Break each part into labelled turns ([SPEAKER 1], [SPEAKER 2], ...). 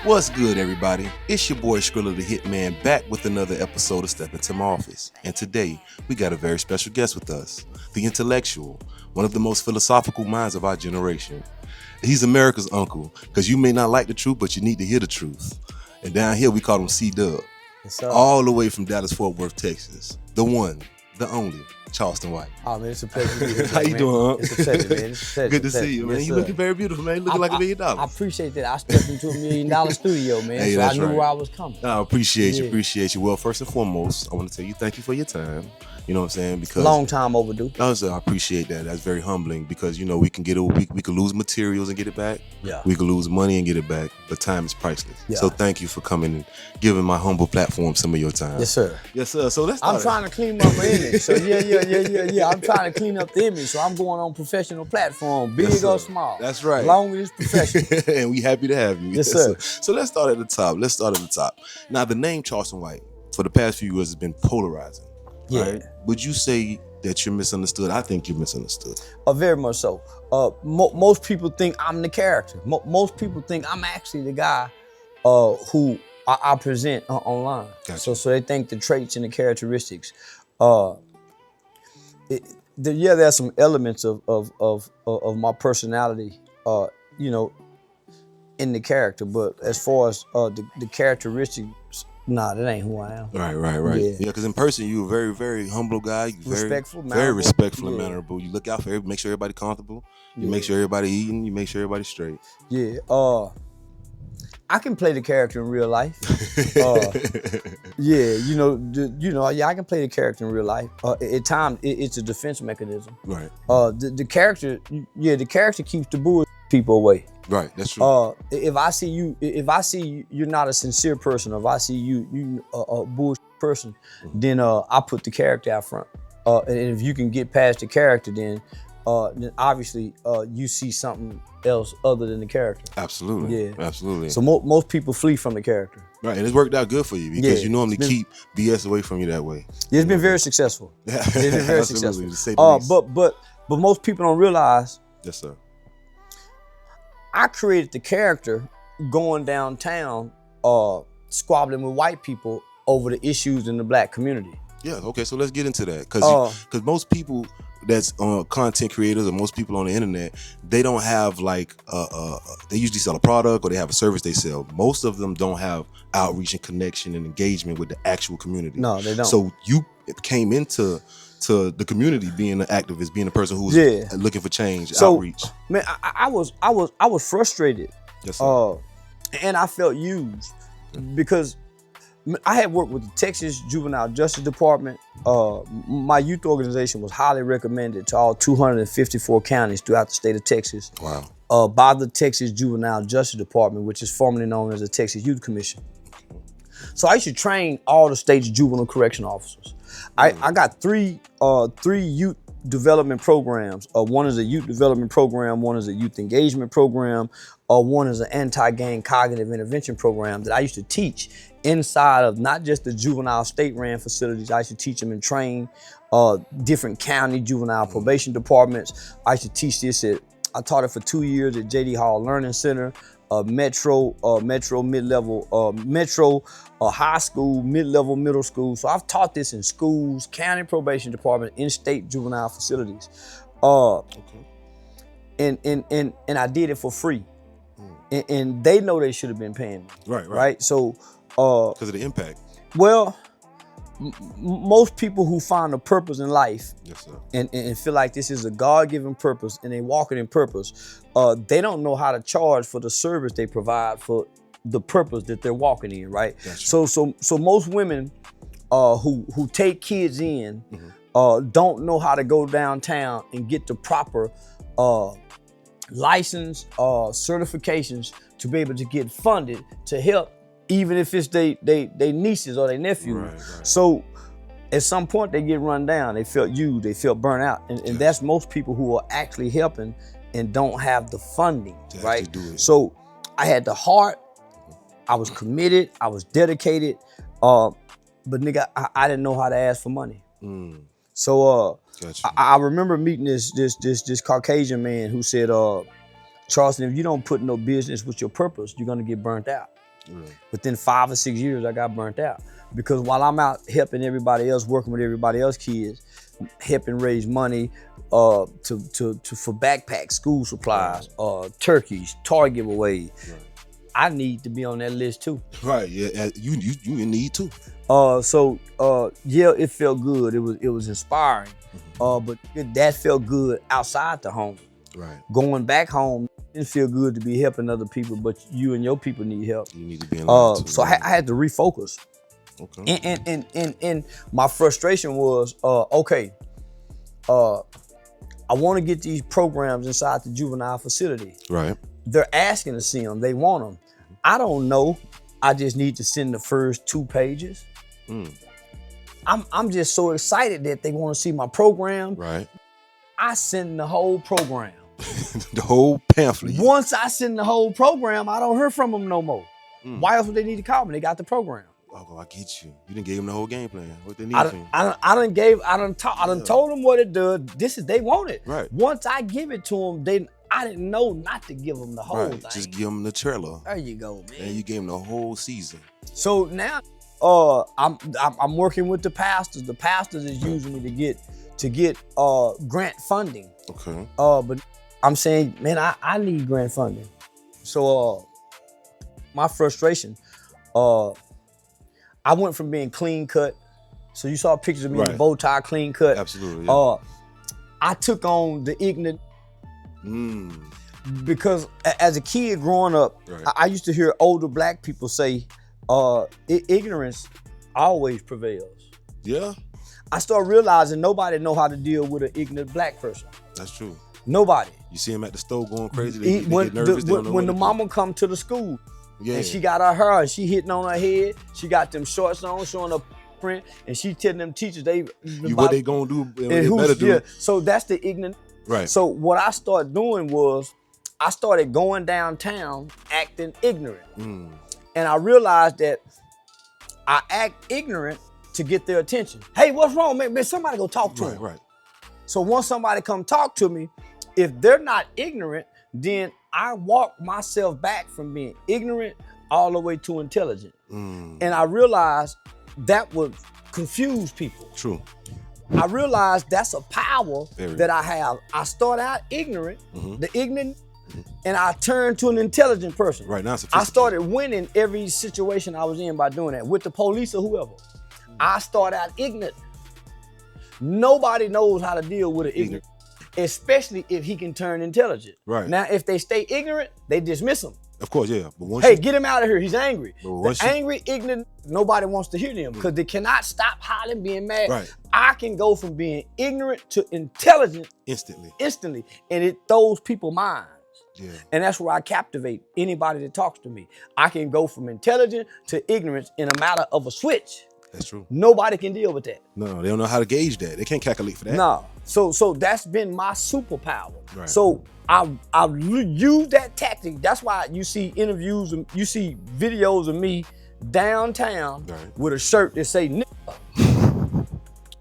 [SPEAKER 1] What's good, everybody? It's your boy Skrilla the Hitman back with another episode of Step Into My Office. And today, we got a very special guest with us, the intellectual, one of the most philosophical minds of our generation. He's America's uncle, because you may not like the truth, but you need to hear the truth. And down here, we call him C-Dub. All the way from Dallas-Fort Worth, Texas. The one, the only, Charleston White.
[SPEAKER 2] Oh, man, it's a pleasure to be here.
[SPEAKER 1] How you doing, Unc?
[SPEAKER 2] It's a pleasure, man. It's a pleasure.
[SPEAKER 1] Good to see you, man.
[SPEAKER 2] Yes,
[SPEAKER 1] You looking very beautiful, man. You looking like $1 million.
[SPEAKER 2] I appreciate that. I stepped into $1 million studio, man,
[SPEAKER 1] Hey,
[SPEAKER 2] so I
[SPEAKER 1] that's
[SPEAKER 2] knew
[SPEAKER 1] right.
[SPEAKER 2] where I was coming.
[SPEAKER 1] I appreciate you. Well, first and foremost, I want to tell you thank you for your time. You know what I'm saying? Because
[SPEAKER 2] Long time overdue.
[SPEAKER 1] I appreciate that. That's very humbling because you know we can lose materials and get it back.
[SPEAKER 2] Yeah.
[SPEAKER 1] We can lose money and get it back, but time is priceless.
[SPEAKER 2] Yeah.
[SPEAKER 1] So thank you for coming and giving my humble platform some of your time.
[SPEAKER 2] Yes, sir.
[SPEAKER 1] Yes, sir. So let's
[SPEAKER 2] I'm trying to clean up my image. So yeah. I'm trying to clean up the image. So I'm going on professional platform, big or small.
[SPEAKER 1] That's right.
[SPEAKER 2] As long as it's professional.
[SPEAKER 1] And we happy to have you.
[SPEAKER 2] Yes, sir.
[SPEAKER 1] So let's start at the top. Now the name Charleston White for the past few years has been polarizing.
[SPEAKER 2] Yeah.
[SPEAKER 1] Right? Would you say that you're misunderstood? I think you're misunderstood.
[SPEAKER 2] Very much so. Most people think I'm the character. Most people think I'm actually the guy who I present online.
[SPEAKER 1] Gotcha.
[SPEAKER 2] So they think the traits and the characteristics. There's some elements of my personality, in the character. But as far as the characteristics, nah, that ain't who I am.
[SPEAKER 1] Right. Yeah, because in person you're a very, very humble guy. You're
[SPEAKER 2] Respectful,
[SPEAKER 1] very respectful and
[SPEAKER 2] yeah.
[SPEAKER 1] mannerable. You look out for make sure everybody comfortable. You
[SPEAKER 2] Yeah.
[SPEAKER 1] make sure everybody eating. You make sure everybody's straight.
[SPEAKER 2] Yeah. I can play the character in real life. I can play the character in real life. At times, it's a defense mechanism.
[SPEAKER 1] Right.
[SPEAKER 2] The character keeps the bullshit people away.
[SPEAKER 1] Right. That's true.
[SPEAKER 2] If I see you're not a sincere person, or if I see you a bullshit person, then I put the character out front. And if you can get past the character, then obviously you see something else other than the character.
[SPEAKER 1] Absolutely.
[SPEAKER 2] Yeah.
[SPEAKER 1] Absolutely.
[SPEAKER 2] So most people flee from the character.
[SPEAKER 1] Right, and it's worked out good for you because you normally
[SPEAKER 2] it's been-
[SPEAKER 1] keep BS away from you that way.
[SPEAKER 2] It's been very successful. It's been very
[SPEAKER 1] Absolutely,
[SPEAKER 2] successful.
[SPEAKER 1] to say the least.
[SPEAKER 2] But most people don't realize
[SPEAKER 1] Yes, sir.
[SPEAKER 2] I created the character going downtown, squabbling with white people over the issues in the black community.
[SPEAKER 1] Yeah, okay, so let's get into that. Because most people that's content creators or most people on the internet, they don't have like, they usually sell a product or they have a service they sell. Most of them don't have outreach and connection and engagement with the actual community.
[SPEAKER 2] No, they don't.
[SPEAKER 1] So you came into the community being an activist, being a person who's looking for change, outreach.
[SPEAKER 2] Man, I was frustrated.
[SPEAKER 1] Yes, sir.
[SPEAKER 2] And I felt used because I had worked with the Texas Juvenile Justice Department. My youth organization was highly recommended to all 254 counties throughout the state of Texas.
[SPEAKER 1] Wow.
[SPEAKER 2] By the Texas Juvenile Justice Department, which is formerly known as the Texas Youth Commission. So I used to train all the state's juvenile correction officers. I got three youth development programs. One is a youth development program, one is a youth engagement program, one is an anti-gang cognitive intervention program that I used to teach inside of not just the juvenile state-ran facilities. I used to teach them and train different county juvenile probation departments. I used to teach this I taught it for 2 years at J.D. Hall Learning Center, Metro mid-level, Metro high school, mid-level middle school. So I've taught this in schools, county probation department, in-state juvenile facilities. And I did it for free. And they know they should have been paying me.
[SPEAKER 1] Right.
[SPEAKER 2] So
[SPEAKER 1] because of the impact.
[SPEAKER 2] Well, most people who find a purpose in life,
[SPEAKER 1] yes, sir,
[SPEAKER 2] and feel like this is a God-given purpose and they walking in purpose, they don't know how to charge for the service they provide for the purpose that they're walking in, right?
[SPEAKER 1] Gotcha.
[SPEAKER 2] So most women who take kids in don't know how to go downtown and get the proper license certifications to be able to get funded to help, even if it's they nieces or their nephews.
[SPEAKER 1] Right.
[SPEAKER 2] So at some point they get run down, they felt used, they felt burnt out. And that's most people who are actually helping and don't have the funding, right? So I had the heart, I was committed, I was dedicated, but nigga, I didn't know how to ask for money. So
[SPEAKER 1] Gotcha.
[SPEAKER 2] I remember meeting this Caucasian man who said, Charleston, if you don't put no business with your purpose, you're gonna get burnt out.
[SPEAKER 1] Right.
[SPEAKER 2] Within 5 or 6 years, I got burnt out. Because while I'm out helping everybody else, working with everybody else's kids, helping raise money for backpacks, school supplies, turkeys, toy giveaways, I need to be on that list too.
[SPEAKER 1] Right, yeah, you need to.
[SPEAKER 2] Yeah, it felt good. It was inspiring. But that felt good outside the home.
[SPEAKER 1] Right.
[SPEAKER 2] Going back home, it didn't feel good to be helping other people, but you and your people need help.
[SPEAKER 1] You need to be in line too.
[SPEAKER 2] So I had to refocus.
[SPEAKER 1] Okay.
[SPEAKER 2] And my frustration was, I want to get these programs inside the juvenile facility.
[SPEAKER 1] Right.
[SPEAKER 2] They're asking to see them. They want them. I don't know. I just need to send the first 2 pages. I'm just so excited that they want to see my program.
[SPEAKER 1] Right.
[SPEAKER 2] I send the whole program.
[SPEAKER 1] The whole pamphlet.
[SPEAKER 2] Once I send the whole program, I don't hear from them no more. Why else would they need to call me? They got the program.
[SPEAKER 1] Oh, I get you. You didn't give them the whole game plan. What they need
[SPEAKER 2] I
[SPEAKER 1] from you.
[SPEAKER 2] I done told them what it does. They want it.
[SPEAKER 1] Right.
[SPEAKER 2] Once I give it to them, I didn't know not to give them the whole thing.
[SPEAKER 1] Just give them the trailer.
[SPEAKER 2] There you go, man.
[SPEAKER 1] And you gave them the whole season.
[SPEAKER 2] So now, I'm working with the pastors. The pastors is using me to get grant funding.
[SPEAKER 1] Okay.
[SPEAKER 2] But I'm saying, man, I need grant funding. So my frustration, I went from being clean cut. So you saw pictures of me in the bow tie, clean cut.
[SPEAKER 1] Absolutely. Yeah.
[SPEAKER 2] I took on the ignorant because as a kid growing up, I used to hear older black people say, ignorance always prevails.
[SPEAKER 1] Yeah.
[SPEAKER 2] I started realizing nobody know how to deal with an ignorant black person.
[SPEAKER 1] That's true.
[SPEAKER 2] Nobody.
[SPEAKER 1] You see them at the store going crazy. They get nervous.
[SPEAKER 2] When the mama come to the school, and she got her hair and she hitting on her head, she got them shorts on, showing her print, and she telling them teachers
[SPEAKER 1] what they gonna do and they better do.
[SPEAKER 2] Yeah. So that's the ignorant.
[SPEAKER 1] Right.
[SPEAKER 2] So what I started doing was I started going downtown acting ignorant. And I realized that I act ignorant to get their attention. Hey, what's wrong, man? Somebody go talk to them.
[SPEAKER 1] Right.
[SPEAKER 2] So once somebody come talk to me, if they're not ignorant, then I walk myself back from being ignorant all the way to intelligent. And I realized that would confuse people.
[SPEAKER 1] True.
[SPEAKER 2] I realized that's a power that I have. I start out ignorant, the ignorant, and I turned to an intelligent person.
[SPEAKER 1] Right now,
[SPEAKER 2] I started winning every situation I was in by doing that with the police or whoever. I start out ignorant. Nobody knows how to deal with an ignorant, especially if he can turn intelligent.
[SPEAKER 1] Right.
[SPEAKER 2] Now, if they stay ignorant, they dismiss him.
[SPEAKER 1] Of course, yeah. But once
[SPEAKER 2] get him out of here. He's angry. Angry, ignorant, nobody wants to hear them because they cannot stop hollering, being mad.
[SPEAKER 1] Right.
[SPEAKER 2] I can go from being ignorant to intelligent instantly. And it throws people's minds.
[SPEAKER 1] Yeah.
[SPEAKER 2] And that's where I captivate anybody that talks to me. I can go from intelligent to ignorance in a matter of a switch.
[SPEAKER 1] That's true.
[SPEAKER 2] Nobody can deal with that.
[SPEAKER 1] No, they don't know how to gauge that. They can't calculate for that.
[SPEAKER 2] No. So that's been my superpower.
[SPEAKER 1] Right.
[SPEAKER 2] So I use that tactic. That's why you see interviews and you see videos of me downtown with a shirt that say nigga.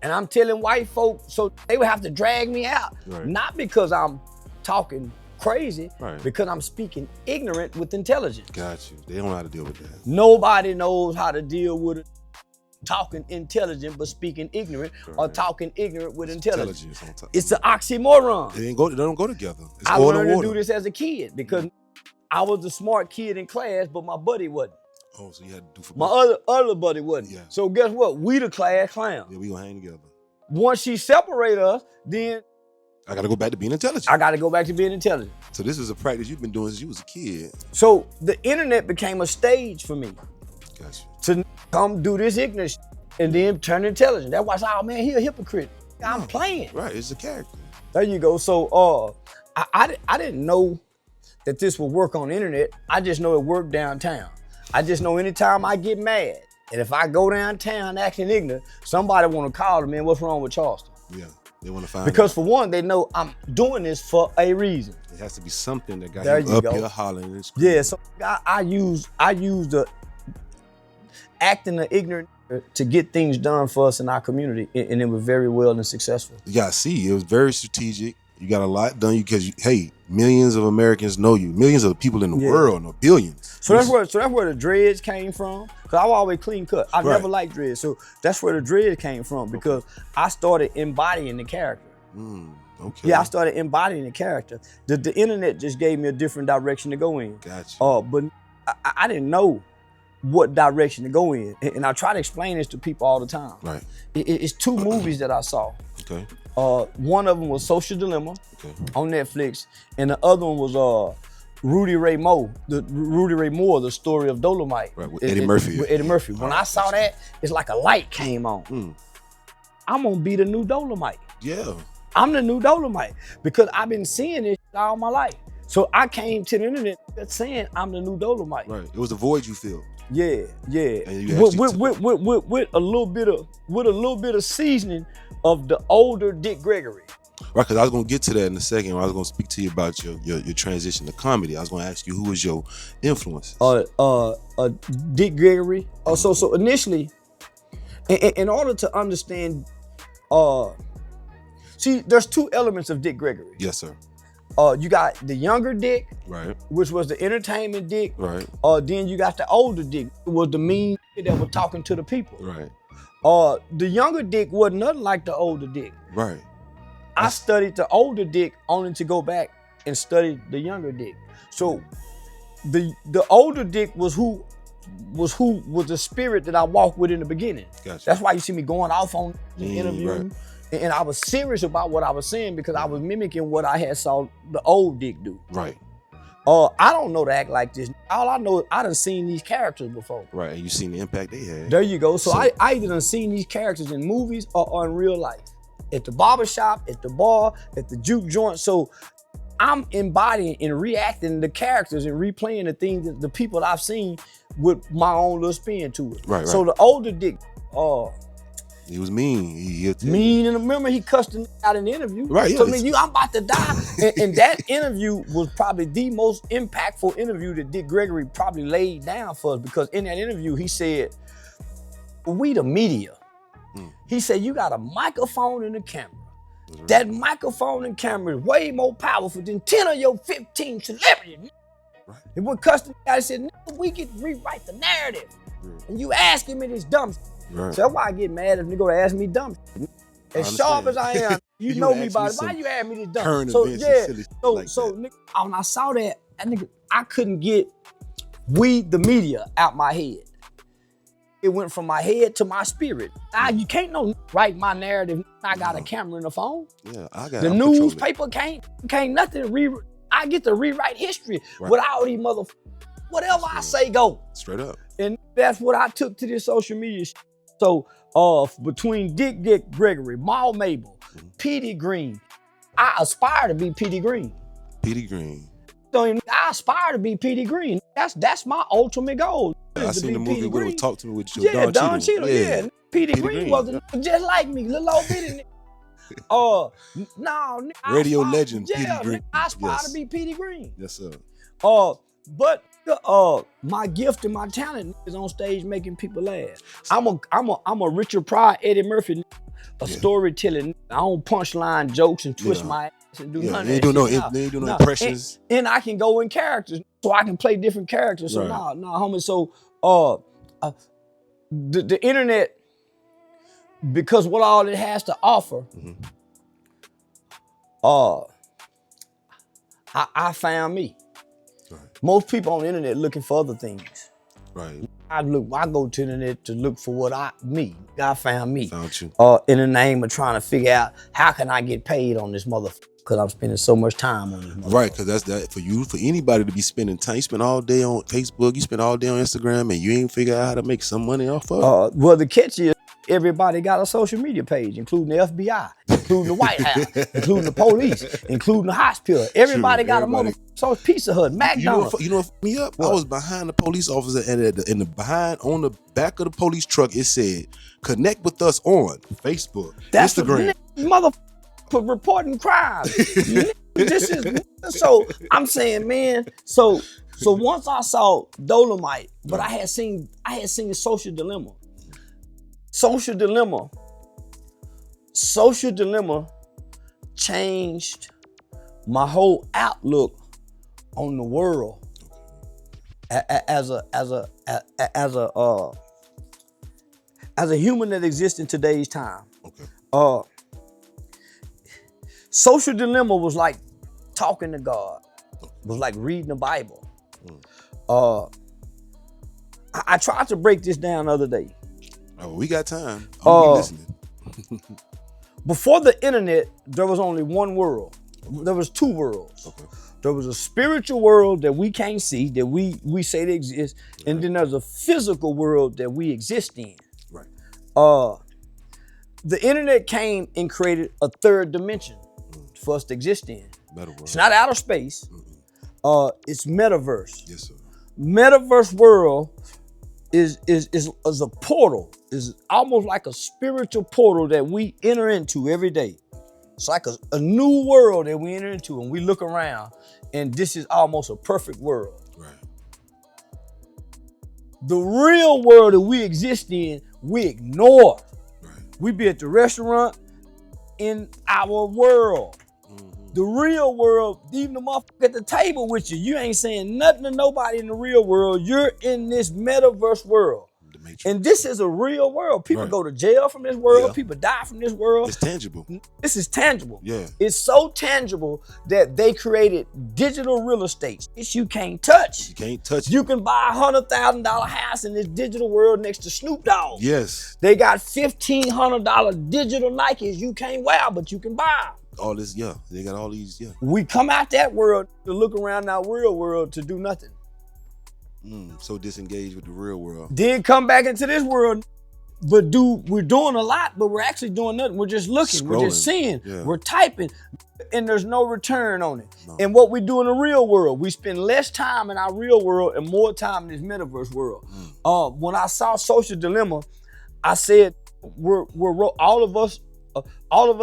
[SPEAKER 2] And I'm telling white folk, so they would have to drag me out.
[SPEAKER 1] Right.
[SPEAKER 2] Not because I'm talking crazy, because I'm speaking ignorant with intelligence.
[SPEAKER 1] Got you. They don't know how to deal with that.
[SPEAKER 2] Nobody knows how to deal with it. Talking intelligent but speaking ignorant, or talking ignorant with intelligence. It's an oxymoron.
[SPEAKER 1] They don't go together. It's
[SPEAKER 2] I learned to do this as a kid because I was the smart kid in class, but my buddy wasn't.
[SPEAKER 1] Oh, so you had to do for
[SPEAKER 2] my other buddy wasn't.
[SPEAKER 1] Yeah.
[SPEAKER 2] So guess what? We the class clown.
[SPEAKER 1] Yeah, we gonna hang together.
[SPEAKER 2] Once she separate us, then
[SPEAKER 1] I gotta go back to being intelligent.
[SPEAKER 2] I gotta go back to being intelligent.
[SPEAKER 1] So this is a practice you've been doing since you was a kid.
[SPEAKER 2] So the internet became a stage for me.
[SPEAKER 1] Gotcha.
[SPEAKER 2] To come do this ignorant shit and then turn intelligent. That's why I said, oh man, he a hypocrite. I'm playing.
[SPEAKER 1] Right, it's a character.
[SPEAKER 2] There you go. So I didn't know that this would work on the internet. I just know it worked downtown. I just know anytime I get mad, and if I go downtown acting ignorant, somebody want to call me, man, what's wrong with Charleston?
[SPEAKER 1] Yeah, they want to find
[SPEAKER 2] Because
[SPEAKER 1] out.
[SPEAKER 2] for one, they know I'm doing this for a reason.
[SPEAKER 1] It has to be something that got
[SPEAKER 2] there
[SPEAKER 1] him up here hollering and screaming.
[SPEAKER 2] Yeah, so I use the acting the ignorant to get things done for us in our community, and it was very well and successful.
[SPEAKER 1] You gotta see, it was very strategic. You got a lot done because, hey, millions of Americans know you. Millions of people in the world know, billions.
[SPEAKER 2] So that's where the dreads came from. Cause I was always clean cut. I never liked dreads. So that's where the dreads came from because I started embodying the character.
[SPEAKER 1] Okay.
[SPEAKER 2] Yeah, I started embodying the character. The internet just gave me a different direction to go in.
[SPEAKER 1] Gotcha.
[SPEAKER 2] But I didn't know what direction to go in. And I try to explain this to people all the time.
[SPEAKER 1] Right.
[SPEAKER 2] It's two movies that I saw.
[SPEAKER 1] Okay.
[SPEAKER 2] One of them was Social Dilemma on Netflix, and the other one was Rudy Ray Moore, the story of Dolomite.
[SPEAKER 1] Right, with Eddie Murphy.
[SPEAKER 2] With Eddie Murphy. When I saw that, it's like a light came on. I'm gonna be the new Dolomite.
[SPEAKER 1] Yeah.
[SPEAKER 2] I'm the new Dolomite because I've been seeing this all my life. So I came to the internet saying I'm the new Dolomite.
[SPEAKER 1] Right. It was a void you feel.
[SPEAKER 2] Yeah.
[SPEAKER 1] And you
[SPEAKER 2] with a little bit of seasoning of the older Dick Gregory.
[SPEAKER 1] Right, because I was gonna get to that in a second. I was gonna speak to you about your transition to comedy. I was gonna ask you who was your influence.
[SPEAKER 2] Dick Gregory. So initially, in order to understand, see, there's two elements of Dick Gregory.
[SPEAKER 1] Yes, sir.
[SPEAKER 2] You got the younger Dick,
[SPEAKER 1] right,
[SPEAKER 2] which was the entertainment Dick.
[SPEAKER 1] Right.
[SPEAKER 2] Then you got the older Dick, who was the mean that was talking to the people.
[SPEAKER 1] Right.
[SPEAKER 2] The younger Dick wasn't nothing like the older Dick.
[SPEAKER 1] Right.
[SPEAKER 2] I studied the older Dick only to go back and study the younger Dick. So the older Dick was the spirit that I walked with in the beginning.
[SPEAKER 1] Gotcha.
[SPEAKER 2] That's why you see me going off on the interview. Right. And I was serious about what I was saying because I was mimicking what I had saw the old Dick do.
[SPEAKER 1] Right.
[SPEAKER 2] I don't know to act like this. All I know is I done seen these characters before.
[SPEAKER 1] Right, and you seen the impact they had.
[SPEAKER 2] There you go. So I either done seen these characters in movies or in real life. At the barbershop, at the bar, at the juke joint. So I'm embodying and reacting the characters and replaying the things that the people I've seen with my own little spin to it.
[SPEAKER 1] Right.
[SPEAKER 2] So the older Dick,
[SPEAKER 1] he was mean. He
[SPEAKER 2] mean, and remember he cussed him out in the interview.
[SPEAKER 1] Right. Yeah.
[SPEAKER 2] So I'm about to die. and that interview was probably the most impactful interview that Dick Gregory probably laid down for us because in that interview he said, "We the media." He said, "You got a microphone and a camera. Right. That microphone and camera is way more powerful than 10 of your 15 celebrities." Right. And when Custom guy said, "No, we can rewrite the narrative." Right. And you asking me this dumb shit. Right. So that's why I get mad if nigga ask me dumb shit. As sharp as I am, you know me by it. Why you ask me this dumb shit? So nigga, when I saw that nigga, I couldn't get we the media out my head. It went from my head to my spirit. You can't write my narrative. I got a camera and a phone.
[SPEAKER 1] Yeah, I got
[SPEAKER 2] the newspaper can't nothing I get to rewrite history without these motherfuckers. Whatever I say go.
[SPEAKER 1] Straight up.
[SPEAKER 2] And that's what I took to this social media shit. So between Dick Gregory, Maul Mabel, Petey Green, I aspire to be Petey Green.
[SPEAKER 1] Petey Green.
[SPEAKER 2] So I aspire to be Petey Green. That's my ultimate goal.
[SPEAKER 1] I seen the movie where it was Talk to Me with your
[SPEAKER 2] Don Cheadle. Yeah. Petey Green was just like me, little old bitty nigga.
[SPEAKER 1] Radio legend, Petey Green.
[SPEAKER 2] I aspire to be Petey Green.
[SPEAKER 1] Yes, sir.
[SPEAKER 2] But my gift and my talent is on stage making people laugh. I'm a Richard Pryor, Eddie Murphy, storytelling. I don't punchline jokes and twist my ass and do none of that.
[SPEAKER 1] You ain't do no impressions.
[SPEAKER 2] And I can go in characters, so I can play different characters. So homie. So the internet, because what all it has to offer, I found me. Right. Most people on the internet looking for other things.
[SPEAKER 1] Right.
[SPEAKER 2] I go to the internet to look for what I found me.
[SPEAKER 1] Found you.
[SPEAKER 2] In the name of trying to figure out how can I get paid on this motherfucker because I'm spending so much time on this motherfucker. Right,
[SPEAKER 1] because that's that for anybody to be spending time. You spend all day on Facebook, you spend all day on Instagram, and you ain't figure out how to make some money off of it.
[SPEAKER 2] Well, the catch is everybody got a social media page, including the FBI, including the White House, including the police, including the hospital. Everybody got a motherfucker. So Pizza Hut, McDonald's.
[SPEAKER 1] You know what fucked me up? What? I was behind the police officer, and on the back of the police truck, it said, "Connect with us on Facebook, Instagram."
[SPEAKER 2] Motherfucker reporting crime. This is so. I'm saying, man. So once I saw Dolomite, but I had seen Social Dilemma. Social Dilemma changed my whole outlook on the world as a human that exists in today's time.
[SPEAKER 1] Okay.
[SPEAKER 2] Social dilemma was like talking to God, was like reading the Bible. I tried to break this down the other day.
[SPEAKER 1] Oh, we got time. I'm listening.
[SPEAKER 2] Before the internet, there was only one world. There was two worlds.
[SPEAKER 1] Okay.
[SPEAKER 2] There was a spiritual world that we can't see, that we say they exist, and then there's a physical world that we exist in.
[SPEAKER 1] Right.
[SPEAKER 2] The internet came and created a third dimension for us to exist in.
[SPEAKER 1] Metaverse.
[SPEAKER 2] It's not outer space. It's metaverse.
[SPEAKER 1] Yes, sir.
[SPEAKER 2] Metaverse world is a portal. Is almost like a spiritual portal that we enter into every day. It's like a new world that we enter into, and we look around, and this is almost a perfect world.
[SPEAKER 1] Right.
[SPEAKER 2] The real world that we exist in, we ignore.
[SPEAKER 1] Right.
[SPEAKER 2] We be at the restaurant in our world. The real world, even the motherfucker at the table with you, you ain't saying nothing to nobody in the real world. You're in this metaverse world.
[SPEAKER 1] The Matrix.
[SPEAKER 2] And this is a real world. People
[SPEAKER 1] Right.
[SPEAKER 2] go to jail from this world.
[SPEAKER 1] Yeah.
[SPEAKER 2] People die from this world.
[SPEAKER 1] It's tangible.
[SPEAKER 2] This is tangible.
[SPEAKER 1] Yeah.
[SPEAKER 2] It's so tangible that they created digital real estate. It's you can't touch.
[SPEAKER 1] You can't touch it.
[SPEAKER 2] You can buy a $100,000 house in this digital world next to Snoop Dogg.
[SPEAKER 1] Yes.
[SPEAKER 2] They got $1,500 digital Nikes you can't wear, but you can buy.
[SPEAKER 1] All this, yeah. They got all these, yeah.
[SPEAKER 2] We come out that world to look around our real world to do nothing.
[SPEAKER 1] So disengaged with the real world.
[SPEAKER 2] Then come back into this world, but we're doing a lot, but we're actually doing nothing. We're just looking, we're just
[SPEAKER 1] Scrolling.
[SPEAKER 2] seeing,
[SPEAKER 1] Yeah.
[SPEAKER 2] we're typing, and there's no return on it.
[SPEAKER 1] No.
[SPEAKER 2] And what we do in the real world, we spend less time in our real world and more time in this metaverse world. When I saw Social Dilemma, I said, all of us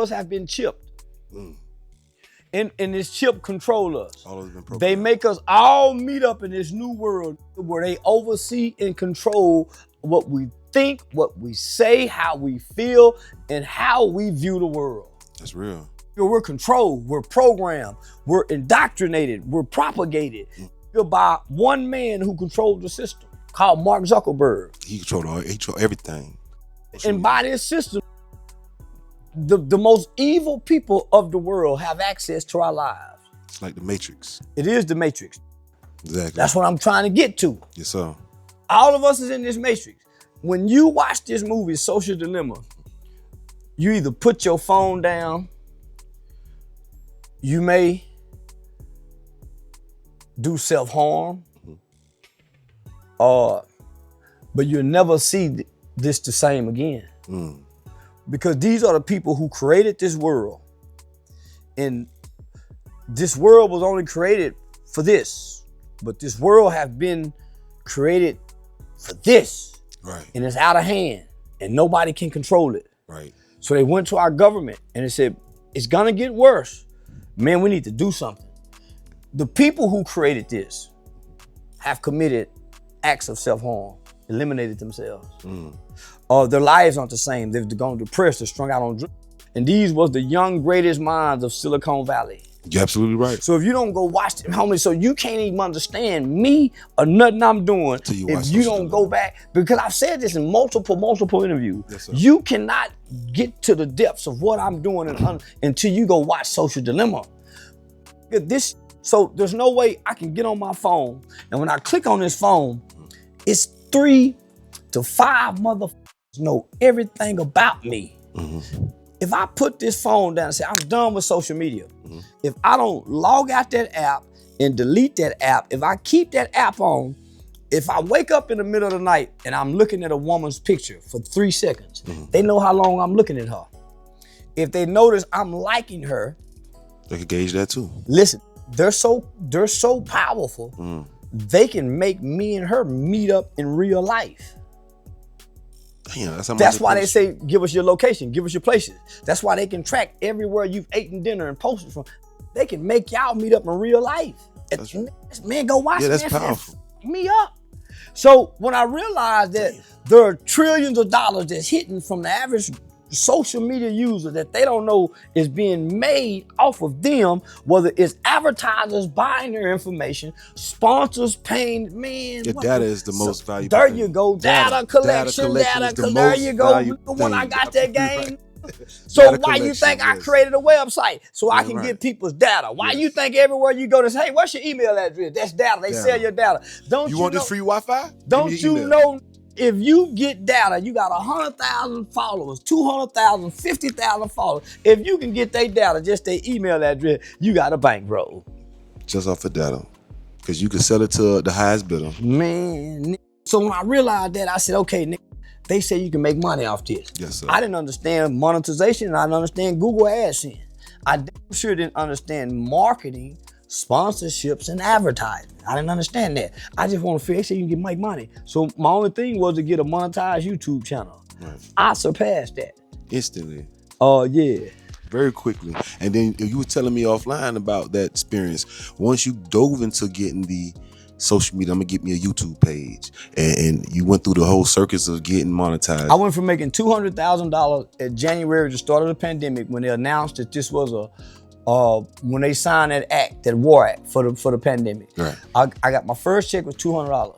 [SPEAKER 2] have been chipped. And this chip control us.
[SPEAKER 1] All of them
[SPEAKER 2] They make us all meet up in this new world where they oversee and control what we think, what we say, how we feel, and how we view the world.
[SPEAKER 1] That's real.
[SPEAKER 2] We're controlled, we're programmed, we're indoctrinated, we're propagated by one man who controls the system, called Mark Zuckerberg.
[SPEAKER 1] He controlled everything.
[SPEAKER 2] And by this system, the most evil people of the world have access to our lives.
[SPEAKER 1] It's like the Matrix.
[SPEAKER 2] It is the Matrix.
[SPEAKER 1] Exactly.
[SPEAKER 2] That's what I'm trying to get to.
[SPEAKER 1] Yes, sir.
[SPEAKER 2] All of us is in this Matrix. When you watch this movie, Social Dilemma, you either put your phone down, you may do self-harm, but you'll never see this the same again. Because these are the people who created this world. And this world was only created for this. But this world has been created for this.
[SPEAKER 1] Right.
[SPEAKER 2] And it's out of hand. And nobody can control it.
[SPEAKER 1] Right.
[SPEAKER 2] So they went to our government and they said, it's gonna get worse. Man, we need to do something. The people who created this have committed acts of self-harm, eliminated themselves. Their lives aren't the same. They've gone depressed, they're strung out on drugs. And these was the young greatest minds of Silicon Valley.
[SPEAKER 1] You're absolutely right.
[SPEAKER 2] So if you don't go watch them, homie, so you can't even understand me or nothing I'm doing if you don't go back. Because I've said this in multiple interviews.
[SPEAKER 1] Yes, sir.
[SPEAKER 2] You cannot get to the depths of what I'm doing until you go watch Social Dilemma. So there's no way I can get on my phone, and when I click on this phone, it's 3 to 5 motherfuckers know everything about me. If I put this phone down and say, I'm done with social media, if I don't log out that app and delete that app, if I keep that app on, if I wake up in the middle of the night and I'm looking at a woman's picture for 3 seconds, they know how long I'm looking at her. If they notice I'm liking her,
[SPEAKER 1] They can gauge that too.
[SPEAKER 2] listen, they're so powerful, they can make me and her meet up in real life.
[SPEAKER 1] Damn, that's how much
[SPEAKER 2] That's
[SPEAKER 1] they
[SPEAKER 2] why they
[SPEAKER 1] push.
[SPEAKER 2] say, give us your location, give us your places. That's why they can track everywhere you've eaten dinner and posted from. They can make y'all meet up in real life.
[SPEAKER 1] That's right.
[SPEAKER 2] Man, go watch
[SPEAKER 1] Yeah, that's
[SPEAKER 2] that.
[SPEAKER 1] powerful.
[SPEAKER 2] Me up. So when I realized that there are trillions of dollars that's hitting from the average social media users that they don't know is being made off of them, whether it's advertisers buying their information, sponsors paying, man.
[SPEAKER 1] Your data is the most valuable
[SPEAKER 2] There
[SPEAKER 1] thing.
[SPEAKER 2] you go, data collection,
[SPEAKER 1] is the
[SPEAKER 2] there
[SPEAKER 1] most
[SPEAKER 2] you go.
[SPEAKER 1] valuable
[SPEAKER 2] When I
[SPEAKER 1] thing.
[SPEAKER 2] got that game.
[SPEAKER 1] Right.
[SPEAKER 2] So
[SPEAKER 1] Data
[SPEAKER 2] why you think I
[SPEAKER 1] yes.
[SPEAKER 2] created a website? So I
[SPEAKER 1] Yeah,
[SPEAKER 2] can
[SPEAKER 1] right.
[SPEAKER 2] get people's data. Why
[SPEAKER 1] Yes.
[SPEAKER 2] you think everywhere you go to say, hey, what's your email address? That's data. They sell your data. Don't
[SPEAKER 1] You
[SPEAKER 2] you
[SPEAKER 1] want
[SPEAKER 2] know,
[SPEAKER 1] this free Wi-Fi?
[SPEAKER 2] don't you know if you get data, you got 100,000 followers, 200,000, 50,000 followers. If you can get their data, just their email address, you got a bankroll.
[SPEAKER 1] Just off of data. Because you can sell it to the highest bidder.
[SPEAKER 2] Man. So when I realized that, I said, okay, nigga, they say you can make money off this.
[SPEAKER 1] Yes, sir.
[SPEAKER 2] I didn't understand monetization, and I didn't understand Google AdSense. I damn sure didn't understand marketing, sponsorships, and advertising. I didn't understand that. I just want to figure out you can make money. So my only thing was to get a monetized YouTube channel.
[SPEAKER 1] Right.
[SPEAKER 2] I surpassed that.
[SPEAKER 1] Instantly.
[SPEAKER 2] Yeah.
[SPEAKER 1] Very quickly. And then you were telling me offline about that experience. Once you dove into getting the social media, I'm gonna get me a YouTube page, and you went through the whole circus of getting monetized.
[SPEAKER 2] I went from making $200,000 at January, the start of the pandemic, when they announced that this was when they signed that act, that war act for the pandemic.
[SPEAKER 1] Right.
[SPEAKER 2] I got my first check was $200.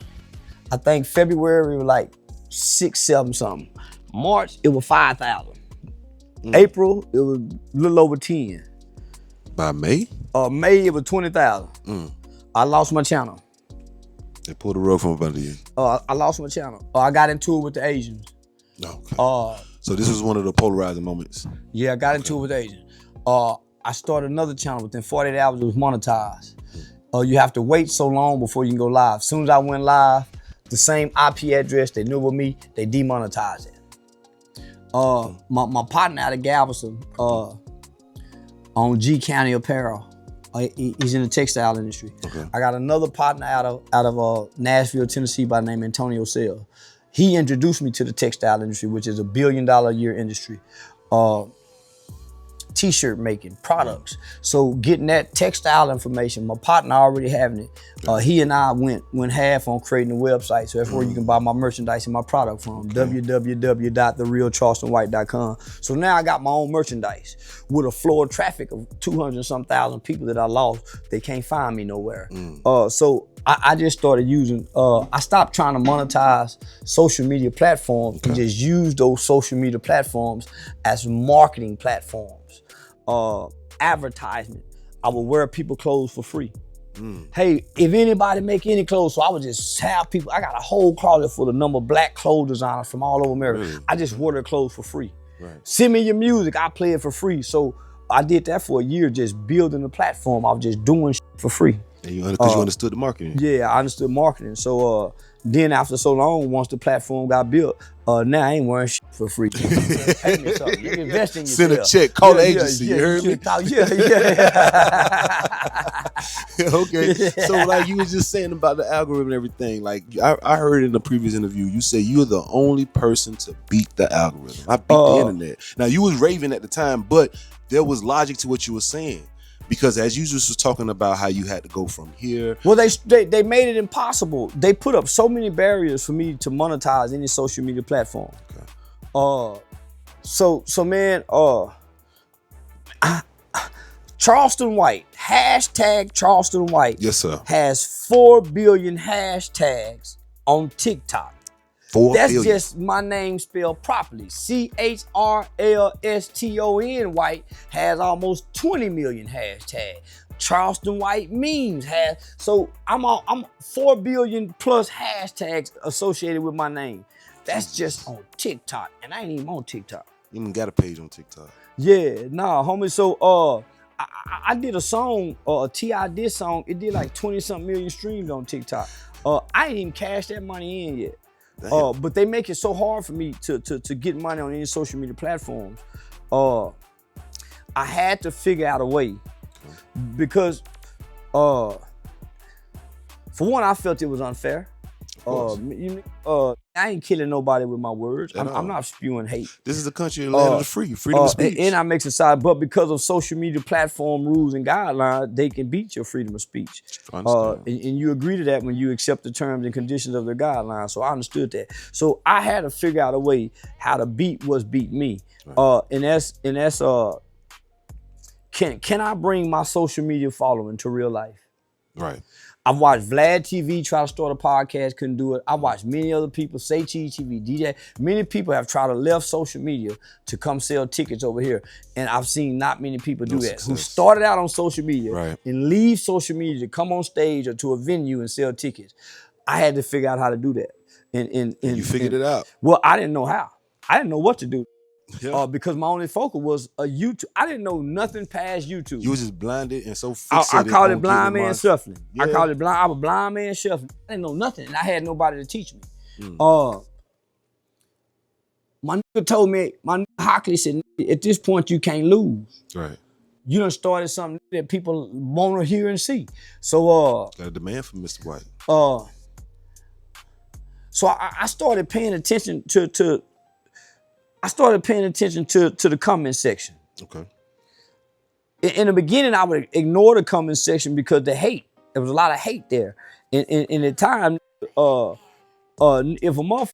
[SPEAKER 2] I think February was like 6, 7 something. March it was 5,000. April it was a little over 10.
[SPEAKER 1] By May?
[SPEAKER 2] May it was 20,000. I lost my channel.
[SPEAKER 1] They pulled the rug from under you.
[SPEAKER 2] I lost my channel. I got into it with the Asians.
[SPEAKER 1] Okay. So this was one of the polarizing moments.
[SPEAKER 2] Yeah, I got into it with the Asians. I started another channel. Within 48 hours, it was monetized. You have to wait so long before you can go live. As soon as I went live, the same IP address they knew with me, they demonetized it. My partner out of Galveston, on G County Apparel, he's in the textile industry.
[SPEAKER 1] Okay.
[SPEAKER 2] I got another partner out of Nashville, Tennessee by the name Antonio Sell. He introduced me to the textile industry, which is a $1 billion a year industry. T-shirt making, products. So getting that textile information, my partner already having it. He and I went half on creating a website. So that's where you can buy my merchandise and my product from, www.therealcharlestonwhite.com. So now I got my own merchandise with a flow of traffic of 200-some thousand people that I lost. They can't find me nowhere. So I just started using, I stopped trying to monetize social media platforms and just use those social media platforms as marketing platforms. Advertisement. I would wear people clothes for free. Hey, if anybody make any clothes, so I would just have people, I got a whole closet full of number of black clothes designers from all over America.
[SPEAKER 1] Really?
[SPEAKER 2] I just wear their clothes for free.
[SPEAKER 1] Right.
[SPEAKER 2] Send me your music, I play it for free. So I did that for a year, just building the platform. I was just doing shit for free.
[SPEAKER 1] Because you understood the marketing.
[SPEAKER 2] Yeah, I understood marketing. So then after so long, once the platform got built, now I ain't wearing shit for free. Pay me something. You invest in yourself.
[SPEAKER 1] Send a check, call the agency, you heard me? Okay, so like you was just saying about the algorithm and everything, like I heard in the previous interview, you say you're the only person to beat the algorithm. I beat the internet. Now you was raving at the time, but there was logic to what you were saying. Because as you just was talking about how you had to go from here.
[SPEAKER 2] Well, they made it impossible. They put up so many barriers for me to monetize any social media platform. Okay. So man, Charleston White, hashtag Charleston White.
[SPEAKER 1] Yes, sir.
[SPEAKER 2] Has 4 billion hashtags on TikTok. That's just my name spelled properly. CHRLSTON White has almost 20 million hashtags. Charleston White memes has, so I'm 4 billion plus hashtags associated with my name. That's just on TikTok, and I ain't even on TikTok.
[SPEAKER 1] You even got a page on TikTok.
[SPEAKER 2] Yeah, nah, homie. So I did a song, a T.I. diss song. It did like 20-something million streams on TikTok. I ain't even cashed that money in yet. But they make it so hard for me to get money on any social media platforms. I had to figure out a way because, for one, I felt it was unfair.
[SPEAKER 1] course.
[SPEAKER 2] I ain't killing nobody with my words.
[SPEAKER 1] At all.
[SPEAKER 2] I'm not spewing hate.
[SPEAKER 1] This is the country, the land of the free, freedom of speech.
[SPEAKER 2] And I make society, but because of social media platform rules and guidelines, they can beat your freedom of speech. And you agree to that when you accept the terms and conditions of the guidelines. So I understood that. So I had to figure out a way how to beat what's beat me.
[SPEAKER 1] Right.
[SPEAKER 2] And that's can I bring my social media following to real life?
[SPEAKER 1] Right.
[SPEAKER 2] I've watched Vlad TV try to start a podcast, couldn't do it. I watched many other people, Say Cheese TV, DJ. Many people have tried to left social media to come sell tickets over here. And I've seen not many people do that. Who started out on social media and leave social media to come on stage or to a venue and sell tickets. I had to figure out how to do that. And
[SPEAKER 1] you figured it out.
[SPEAKER 2] Well, I didn't know how. I didn't know what to do.
[SPEAKER 1] Yeah.
[SPEAKER 2] Because my only focus was a YouTube. I didn't know nothing past YouTube.
[SPEAKER 1] You was just blinded and so fixated.
[SPEAKER 2] I called it blind man shuffling.
[SPEAKER 1] Yeah.
[SPEAKER 2] I called it blind. I was blind man shuffling. I didn't know nothing, and I had nobody to teach me. My nigga told me, my nigga Hockley said, at this point you can't lose.
[SPEAKER 1] Right.
[SPEAKER 2] You done started something that people want to hear and see. So
[SPEAKER 1] got a demand from Mr. White.
[SPEAKER 2] So I started paying attention to the comment section.
[SPEAKER 1] Okay.
[SPEAKER 2] In the beginning, I would ignore the comment section because the hate. There was a lot of hate there. And at time, if a motherfucker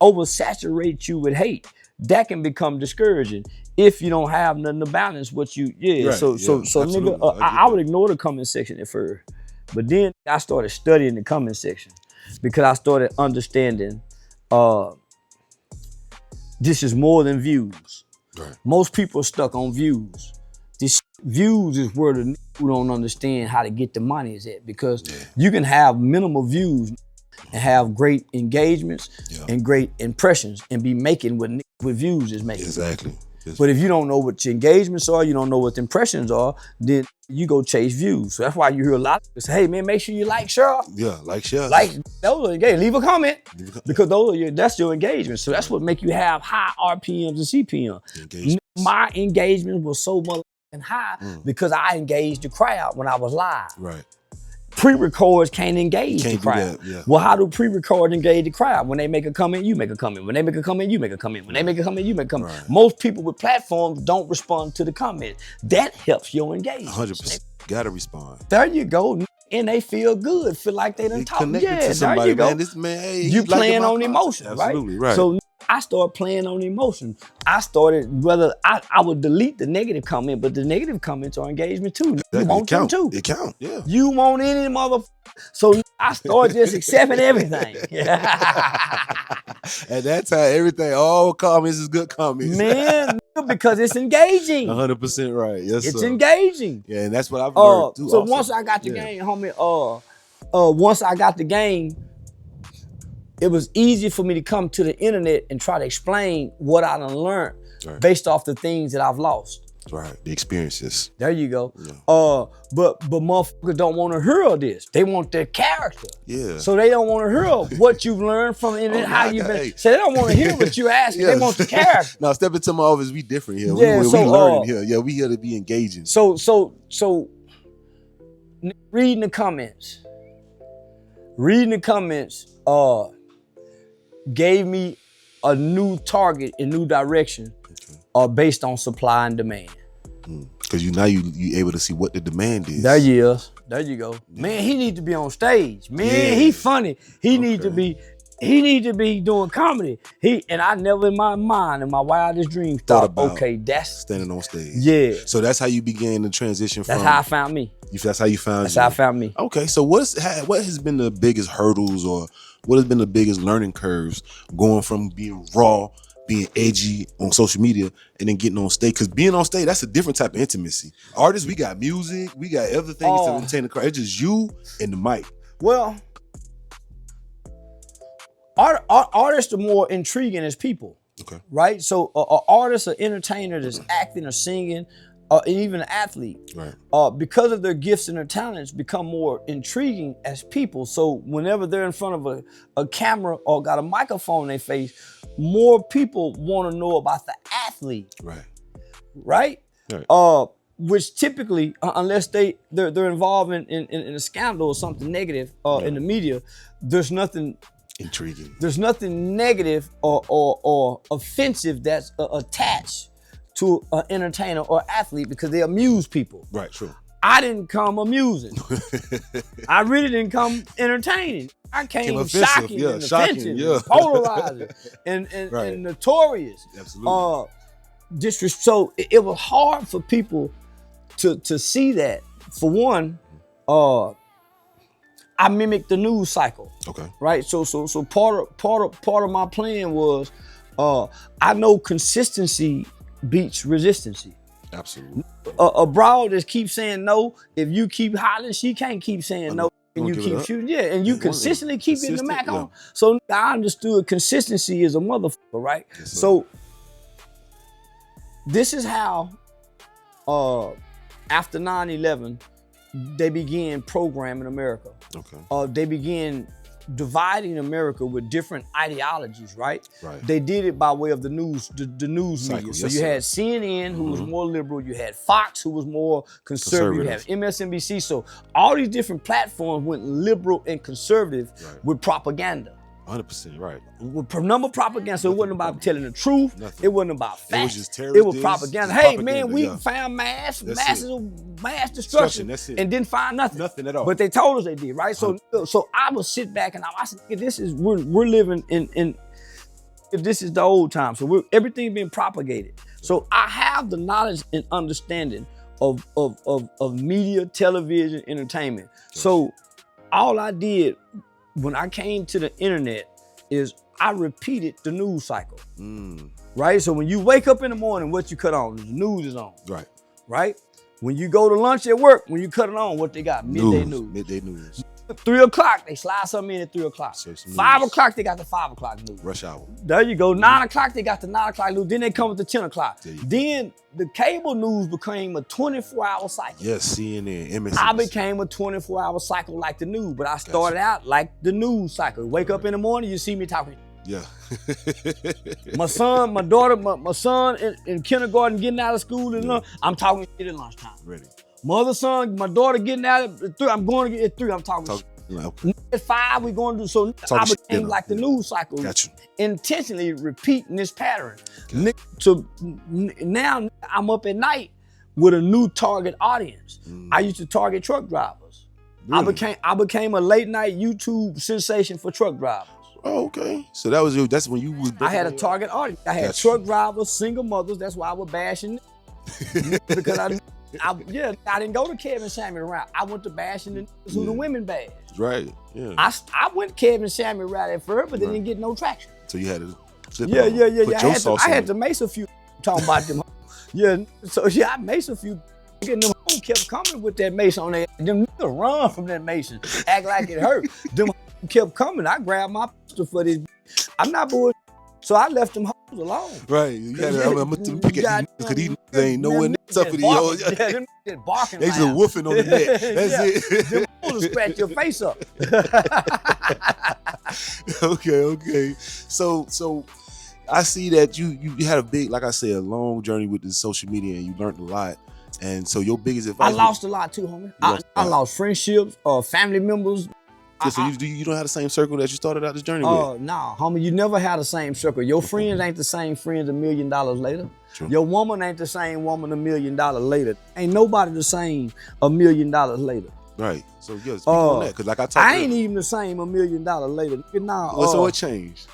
[SPEAKER 2] oversaturates you with hate, that can become discouraging if you don't have nothing to balance what you. Yeah. Right. So nigga, I would ignore the comment section at first, but then I started studying the comment section because I started understanding. This is more than views. Right. Most people are stuck on views. This views is where the nigga who don't understand how to get the money is at, because you can have minimal views and have great engagements and great impressions and be making what views is making.
[SPEAKER 1] Exactly.
[SPEAKER 2] But if you don't know what your engagements are, you don't know what the impressions are, then you go chase views. So that's why you hear a lot of people say, hey man, make sure you like, share.
[SPEAKER 1] Yeah, like, share.
[SPEAKER 2] Like, those are engaged. Leave a comment. Because that's your engagement. So that's what make you have high RPMs and CPM. My engagement was so motherfucking high because I engaged the crowd when I was live. Right. Pre-records can't engage the crowd. Well, how do pre-records engage the crowd? When they make a comment, you make a comment. When they make a comment, you make a comment. When they make a comment, you make a comment. Right. Most people with platforms don't respond to the comment. That helps your engagement.
[SPEAKER 1] 100%. Gotta respond.
[SPEAKER 2] There you go. And they feel good, feel like they done talked. Yeah,
[SPEAKER 1] to somebody,
[SPEAKER 2] there you go.
[SPEAKER 1] Man, this man, hey,
[SPEAKER 2] you playing on emotion,
[SPEAKER 1] Absolutely,
[SPEAKER 2] right? So I started playing on emotion. I started, whether I would delete the negative comment, but the negative comments are engagement too. You want them too.
[SPEAKER 1] It count, yeah.
[SPEAKER 2] You want any motherfucker. So I started just accepting everything.
[SPEAKER 1] At that time, everything, all comments is good comments.
[SPEAKER 2] Man, because it's engaging.
[SPEAKER 1] 100% right, yes
[SPEAKER 2] It's
[SPEAKER 1] sir.
[SPEAKER 2] engaging.
[SPEAKER 1] Yeah, and that's what I've learned too.
[SPEAKER 2] So also, once I got the game, homie, once I got the game, it was easy for me to come to the internet and try to explain what I done learned based off the things that I've lost.
[SPEAKER 1] Right, the experiences.
[SPEAKER 2] There you go. Yeah. But motherfuckers don't want to hear all this. They want their character. Yeah. So they don't want to hear what you've learned from the internet, how you've been. So they don't want to hear what you asking. They want the character.
[SPEAKER 1] Now step into my office. We different here. Yeah, we learning here. Yeah, we here to be engaging.
[SPEAKER 2] So reading the comments. Gave me a new target, a new direction, based on supply and demand.
[SPEAKER 1] Because you able to see what the demand is.
[SPEAKER 2] There you go. Yeah. Man, he need to be on stage. Man, he funny. He need to be doing comedy. And I never in my mind, in my wildest dreams, thought about that's
[SPEAKER 1] standing on stage.
[SPEAKER 2] Yeah.
[SPEAKER 1] So that's how you began the transition from.
[SPEAKER 2] That's how I found me.
[SPEAKER 1] That's how you found.
[SPEAKER 2] That's how I found me.
[SPEAKER 1] Okay. So what has been the biggest hurdles, or what has been the biggest learning curves going from being raw, being edgy on social media, and then getting on stage? Because being on stage, that's a different type of intimacy. Artists, we got music, we got other things to entertain the crowd. It's just you and the mic.
[SPEAKER 2] Well, artists are more intriguing as people. Okay. Right? So an artist, an entertainer that's acting or singing, and even an athlete, because of their gifts and their talents, become more intriguing as people. So whenever they're in front of a camera or got a microphone in their face, more people want to know about the athlete. Right. which typically, unless they're involved in a scandal or something negative in the media, there's nothing
[SPEAKER 1] intriguing.
[SPEAKER 2] There's nothing negative or offensive that's attached to an entertainer or athlete because they amuse people.
[SPEAKER 1] Right, true.
[SPEAKER 2] I didn't come amusing. I really didn't come entertaining. I came shocking and offensive, and polarizing, and notorious.
[SPEAKER 1] Absolutely.
[SPEAKER 2] So it was hard for people to see that. For one, I mimicked the news cycle.
[SPEAKER 1] Okay.
[SPEAKER 2] Right. So part of my plan was, I know consistency beats resistancy.
[SPEAKER 1] Absolutely.
[SPEAKER 2] A broad that keeps saying no, if you keep hollering, she can't keep saying no. And you keep shooting, and you consistently keep getting the Mac on. So I understood consistency is a motherfucker, right?
[SPEAKER 1] Yes,
[SPEAKER 2] so this is how, after 9/11, they began programming America.
[SPEAKER 1] Okay.
[SPEAKER 2] They began dividing America with different ideologies, right?
[SPEAKER 1] Right.
[SPEAKER 2] They did it by way of the news, the news
[SPEAKER 1] cycle,
[SPEAKER 2] media. So you had CNN, who was more liberal. You had Fox, who was more conservative. You had MSNBC. So all these different platforms went liberal and conservative with propaganda.
[SPEAKER 1] 100% right.
[SPEAKER 2] With number propaganda. So it wasn't about telling the truth.
[SPEAKER 1] Nothing.
[SPEAKER 2] It wasn't about facts.
[SPEAKER 1] It was just terror.
[SPEAKER 2] It was propaganda. Hey, man, we found mass destruction.
[SPEAKER 1] That's it.
[SPEAKER 2] And didn't find nothing.
[SPEAKER 1] Nothing at all.
[SPEAKER 2] But they told us they did, right? So I would sit back and I said, this is, we're living in this is the old time. So everything being propagated. So I have the knowledge and understanding of media, television, entertainment. Yes. So all I did when I came to the internet is I repeated the news cycle, right? So when you wake up in the morning, what you cut on? The news is on, right? When you go to lunch at work, when you cut it on, what they got? Midday news. 3 o'clock, they slide something in at 3 o'clock. 5 o'clock, they got the 5 o'clock news.
[SPEAKER 1] Rush hour.
[SPEAKER 2] There you go. 9 o'clock, they got the 9 o'clock news. Then they come with the 10 o'clock. Then the cable news became a 24-hour cycle.
[SPEAKER 1] Yes, CNN, MSNBC.
[SPEAKER 2] I became a 24-hour cycle like the news, but I started out like the news cycle. Wake up in the morning, you see me talking.
[SPEAKER 1] Yeah.
[SPEAKER 2] my son in kindergarten getting out of school, and I'm talking shit at lunchtime.
[SPEAKER 1] Ready.
[SPEAKER 2] My other son, my daughter getting out at 3, I'm going to get at 3, I'm talking shit.
[SPEAKER 1] Okay.
[SPEAKER 2] At 5, we're going to do, so I became like the news cycle. Intentionally repeating this pattern. So now I'm up at night with a new target audience. I used to target truck drivers. Really? I became a late night YouTube sensation for truck drivers.
[SPEAKER 1] Oh, okay. So that's when you was.
[SPEAKER 2] I had a target audience. I had truck drivers, single mothers. That's why I was bashing because I didn't go to Kevin Samuel route. I went to bashing the niggas who the women bashed.
[SPEAKER 1] Right. Yeah.
[SPEAKER 2] I went Kevin Samuel route at first, but they didn't get no traction.
[SPEAKER 1] So you had to flip
[SPEAKER 2] I had to mace a few talking about them. I maced a few. And them hoes kept coming with that mace on there. Them niggas run from that mace and act like it hurt. Them kept coming. I grabbed my pistol for this. I'm not bored. So I left them hoes alone.
[SPEAKER 1] Right. You gotta, I'm gonna pick at these because these niggas ain't nowhere near tough for these hoes.
[SPEAKER 2] Yeah, them just barking.
[SPEAKER 1] They just woofing on the neck. That's it.
[SPEAKER 2] Them hoes will scratch your face up.
[SPEAKER 1] Okay. So I see that you had a big, like I said, a long journey with the social media, and you learned a lot. And so your biggest advice.
[SPEAKER 2] I lost a lot too, homie. I lost friendships, family members.
[SPEAKER 1] So you don't have the same circle that you started out this journey with?
[SPEAKER 2] No, homie, you never had the same circle. Your friends ain't the same friends $1 million later.
[SPEAKER 1] True.
[SPEAKER 2] Your woman ain't the same woman $1 million later. Ain't nobody the same $1 million later.
[SPEAKER 1] Right. So yeah, speak on that, because like I talked.
[SPEAKER 2] I ain't even the same $1 million later.
[SPEAKER 1] So what changed?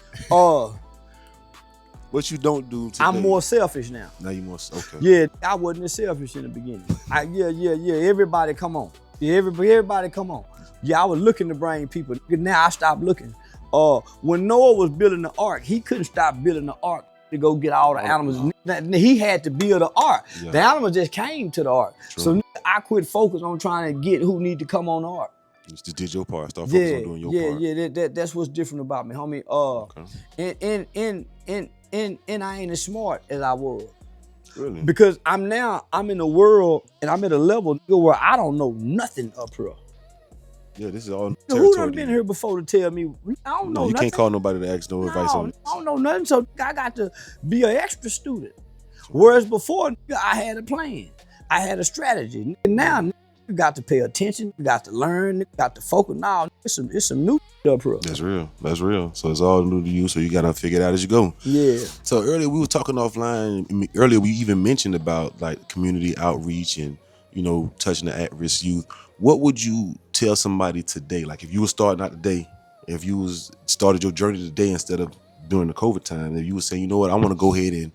[SPEAKER 1] What you don't do today?
[SPEAKER 2] I'm more selfish now.
[SPEAKER 1] Now you more okay.
[SPEAKER 2] Yeah, I wasn't as selfish in the beginning. Everybody come on. Everybody come on. Yeah, I was looking to bring people. Now I stopped looking. When Noah was building the ark, he couldn't stop building the ark to go get all the animals. He had to build the ark. Yeah. The animals just came to the ark. True. So I quit focus on trying to get who need to come on the ark.
[SPEAKER 1] You just did your part. Start focusing on doing your part.
[SPEAKER 2] Yeah. That's what's different about me, homie. And I ain't as smart as I was.
[SPEAKER 1] Really?
[SPEAKER 2] Because I'm in a world and I'm at a level where I don't know nothing up here.
[SPEAKER 1] Yeah, this is all
[SPEAKER 2] Who done been here before to tell me? I don't know
[SPEAKER 1] you
[SPEAKER 2] nothing.
[SPEAKER 1] Can't call nobody to ask no advice on it.
[SPEAKER 2] I don't know nothing, so I got to be an extra student. Whereas before, I had a plan. I had a strategy. Now you got to pay attention, you got to learn, you got to focus. Now it's some new up here.
[SPEAKER 1] That's real. That's real. So it's all new to you. So you gotta figure it out as you go.
[SPEAKER 2] Yeah.
[SPEAKER 1] So earlier we were talking offline. Earlier we even mentioned about like community outreach and touching the at-risk youth. What would you tell somebody today? Like if you were starting out today, if you started your journey today instead of during the COVID time, if you would say, you know what, I want to go ahead and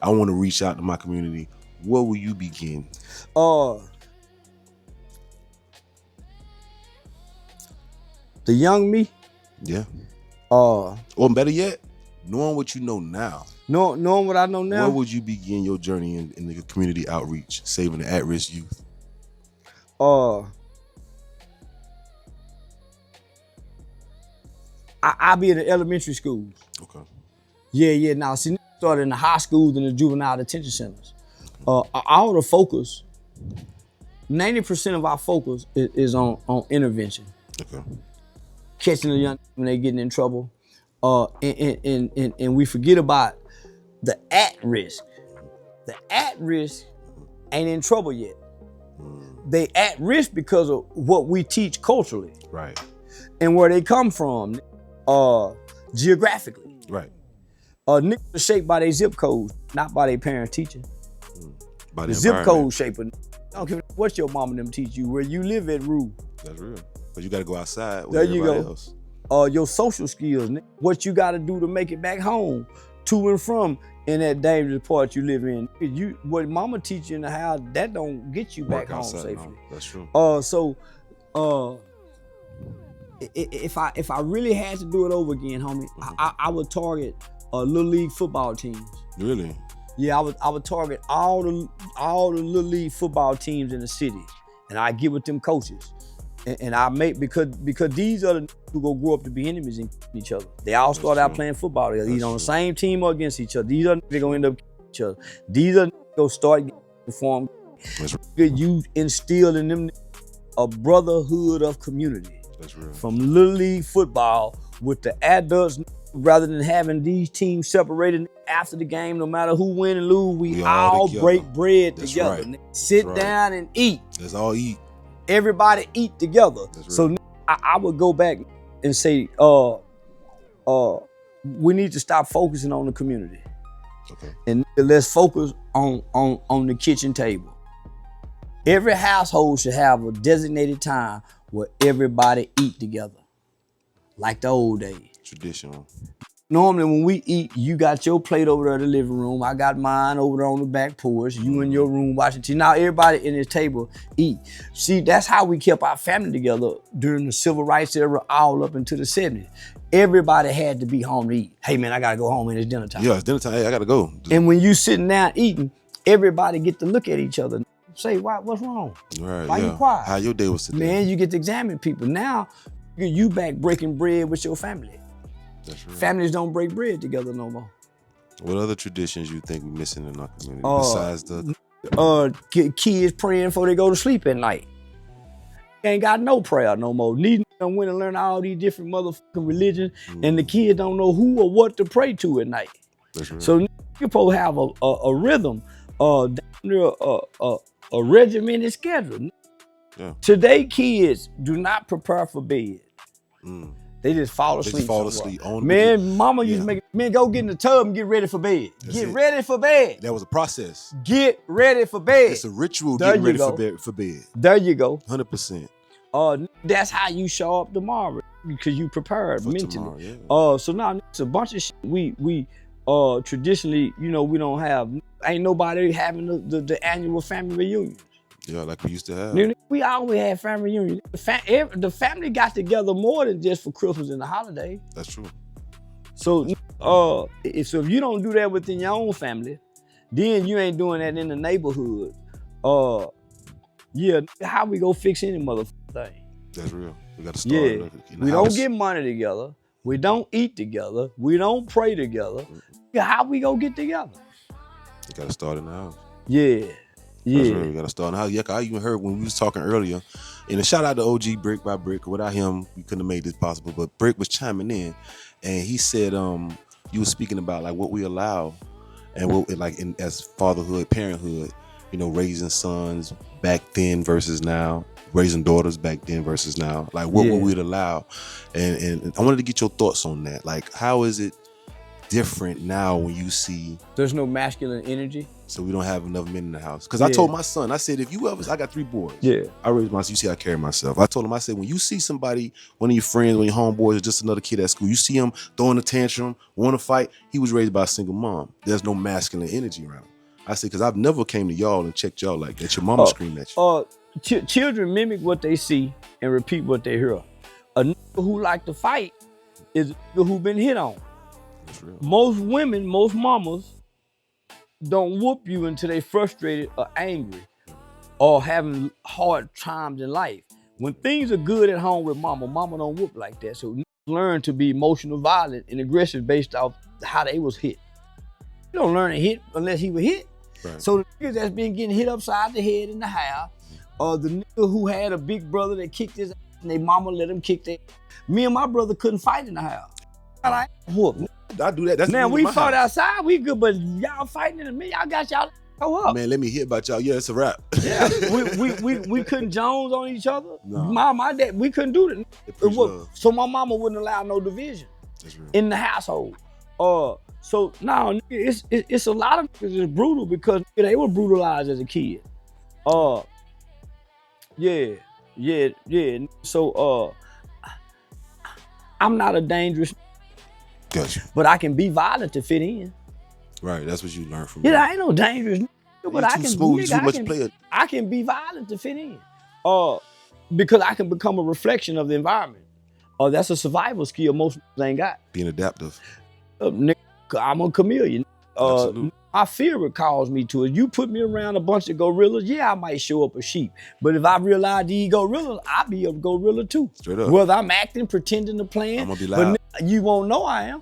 [SPEAKER 1] I want to reach out to my community, where will you begin?
[SPEAKER 2] The young me.
[SPEAKER 1] Yeah. Or better yet, knowing what you know now.
[SPEAKER 2] Knowing what I know now.
[SPEAKER 1] Where would you begin your journey in the community outreach, saving the at-risk youth?
[SPEAKER 2] I'll be in the elementary schools.
[SPEAKER 1] Okay.
[SPEAKER 2] Yeah. Now, see, started in the high schools and the juvenile detention centers. All the focus, 90% of our focus is on intervention.
[SPEAKER 1] Okay.
[SPEAKER 2] Catching the young when they getting in trouble, and we forget about the at-risk. The at-risk ain't in trouble yet. They at risk because of what we teach culturally,
[SPEAKER 1] right, and
[SPEAKER 2] where they come from, geographically.
[SPEAKER 1] Right.
[SPEAKER 2] Niggas are shaped by their zip codes, not by their parents teaching.
[SPEAKER 1] By
[SPEAKER 2] the zip code shaping. I don't care what your mom and them teach you. Where you live at rule.
[SPEAKER 1] That's real. But you got to go outside with
[SPEAKER 2] there
[SPEAKER 1] everybody
[SPEAKER 2] you go.
[SPEAKER 1] else.
[SPEAKER 2] Your social skills, what you got to do to make it back home, to and from in that dangerous part you live in. What mama teach you in the house, that don't get you back home safely.
[SPEAKER 1] No, that's true.
[SPEAKER 2] If I really had to do it over again, homie, I would target little league football teams.
[SPEAKER 1] Really?
[SPEAKER 2] Yeah, I would target all the little league football teams in the city, and I get with them coaches, and I make because these are the who go grow up to be enemies in each other. They all start out playing football together, either on the same team or against each other. These are they gonna end up each other. These are go start form. You instill in them a brotherhood of community.
[SPEAKER 1] That's real.
[SPEAKER 2] From little league football with the adults. Rather than having these teams separated after the game, no matter who win and lose, we all break bread together.
[SPEAKER 1] Right.
[SPEAKER 2] Sit down and eat.
[SPEAKER 1] Let's all eat.
[SPEAKER 2] Everybody eat together. So I would go back and say, we need to stop focusing on the community.
[SPEAKER 1] Okay.
[SPEAKER 2] And let's focus on the kitchen table. Every household should have a designated time where everybody eat together, like the old days.
[SPEAKER 1] Traditional.
[SPEAKER 2] Normally when we eat, you got your plate over there in the living room. I got mine over there on the back porch. You in your room watching TV. Now everybody in this table eat. See, that's how we kept our family together during the civil rights era all up into the 70s. Everybody had to be home to eat. Hey man, I gotta go home and it's dinner time.
[SPEAKER 1] Yeah, it's dinner time. Hey, I gotta go.
[SPEAKER 2] And when you sitting down eating, everybody get to look at each other. Say, what's wrong?
[SPEAKER 1] Right,
[SPEAKER 2] Why you quiet?
[SPEAKER 1] How your day was today?
[SPEAKER 2] Man, you get to examine people. Now, you back breaking bread with your family.
[SPEAKER 1] That's right.
[SPEAKER 2] Families don't break bread together no more.
[SPEAKER 1] What other traditions you think we're missing in our community besides
[SPEAKER 2] kids praying before they go to sleep at night? Ain't got no prayer no more. These niggas went and learn all these different motherfucking religions, and the kids don't know who or what to pray to at night.
[SPEAKER 1] That's right.
[SPEAKER 2] So you supposed to have a rhythm, a regimented schedule. Yeah. Today kids do not prepare for bed. They just fall asleep.
[SPEAKER 1] They just fall asleep.
[SPEAKER 2] Man, mama used to make man go get in the tub and get ready for bed. Ready for bed.
[SPEAKER 1] That was a process.
[SPEAKER 2] Get ready for bed.
[SPEAKER 1] It's a ritual. Getting ready for bed.
[SPEAKER 2] There you go.
[SPEAKER 1] 100%.
[SPEAKER 2] That's how you show up tomorrow because you prepared mentally.
[SPEAKER 1] Tomorrow, yeah.
[SPEAKER 2] So now it's a bunch of shit we traditionally, we don't have. Ain't nobody having the annual family reunion.
[SPEAKER 1] Yeah, like we used to have.
[SPEAKER 2] We always had family reunion. The family got together more than just for Christmas and the holiday.
[SPEAKER 1] That's true.
[SPEAKER 2] So, if you don't do that within your own family, then you ain't doing that in the neighborhood. How we go fix any motherfucking thing?
[SPEAKER 1] That's real. We got to start. In the
[SPEAKER 2] we
[SPEAKER 1] house.
[SPEAKER 2] don't get money together. We don't eat together. We don't pray together. How we go get together?
[SPEAKER 1] You got to start in the house.
[SPEAKER 2] Yeah.
[SPEAKER 1] That's right. We got to start in the house. Yeah, I even heard when we was talking earlier, and a shout out to OG Brick by Brick. Without him, we couldn't have made this possible. But Brick was chiming in, and he said, you were speaking about like what we allow, and what as fatherhood, parenthood. raising sons back then versus now, raising daughters back then versus now. Like, what would we allow? And I wanted to get your thoughts on that. Like, how is it different now when you see
[SPEAKER 2] there's no masculine energy?
[SPEAKER 1] So we don't have enough men in the house. Because I told my son, I said, if you ever, I got 3 boys. Yeah. I raised myself, you see I carry myself. I told him, I said, when you see somebody, one of your friends, one of your homeboys, or just another kid at school, you see him throwing a tantrum, want to fight, he was raised by a single mom. There's no masculine energy around him. I said, because I've never came to y'all and checked y'all like that. Your mama screamed at you.
[SPEAKER 2] Children mimic what they see and repeat what they hear. A nigga who like to fight is a nigga who been hit on.
[SPEAKER 1] That's real.
[SPEAKER 2] Most women, most mamas, don't whoop you until they frustrated or angry or having hard times in life. When things are good at home with mama don't whoop like that. So learn to be emotional, violent, and aggressive based off how they was hit. You don't learn to hit unless he was hit. Right. So the niggas that's been getting hit upside the head in the house, or the nigga who had a big brother that kicked his ass and their mama let him kick their ass. Me and my brother couldn't fight in the house. I whoop.
[SPEAKER 1] I do that. That's
[SPEAKER 2] now we fought outside, we good, but y'all fighting in the middle, y'all got y'all go up.
[SPEAKER 1] Man, let me hear about y'all. Yeah, it's a wrap.
[SPEAKER 2] Yeah, we couldn't Jones on each other. No. My dad, we couldn't do that. So my mama wouldn't allow no division in the household. So now it's a lot of niggas that's brutal because they were brutalized as a kid. Yeah. So I'm not a dangerous.
[SPEAKER 1] Gotcha.
[SPEAKER 2] But I can be violent to fit in.
[SPEAKER 1] Right, that's what you learned from
[SPEAKER 2] me. Yeah, I ain't no dangerous, but I can.
[SPEAKER 1] Smooth, too much player.
[SPEAKER 2] I can be violent to fit in. Because I can become a reflection of the environment. That's a survival skill most ain't got.
[SPEAKER 1] Being adaptive.
[SPEAKER 2] I'm a chameleon. My fear would cause me to it. You put me around a bunch of gorillas, I might show up a sheep. But if I realize these gorillas, I'll be a gorilla too.
[SPEAKER 1] Straight up.
[SPEAKER 2] Whether I'm acting, pretending to plan,
[SPEAKER 1] I'm gonna be loud.
[SPEAKER 2] But you won't know I am.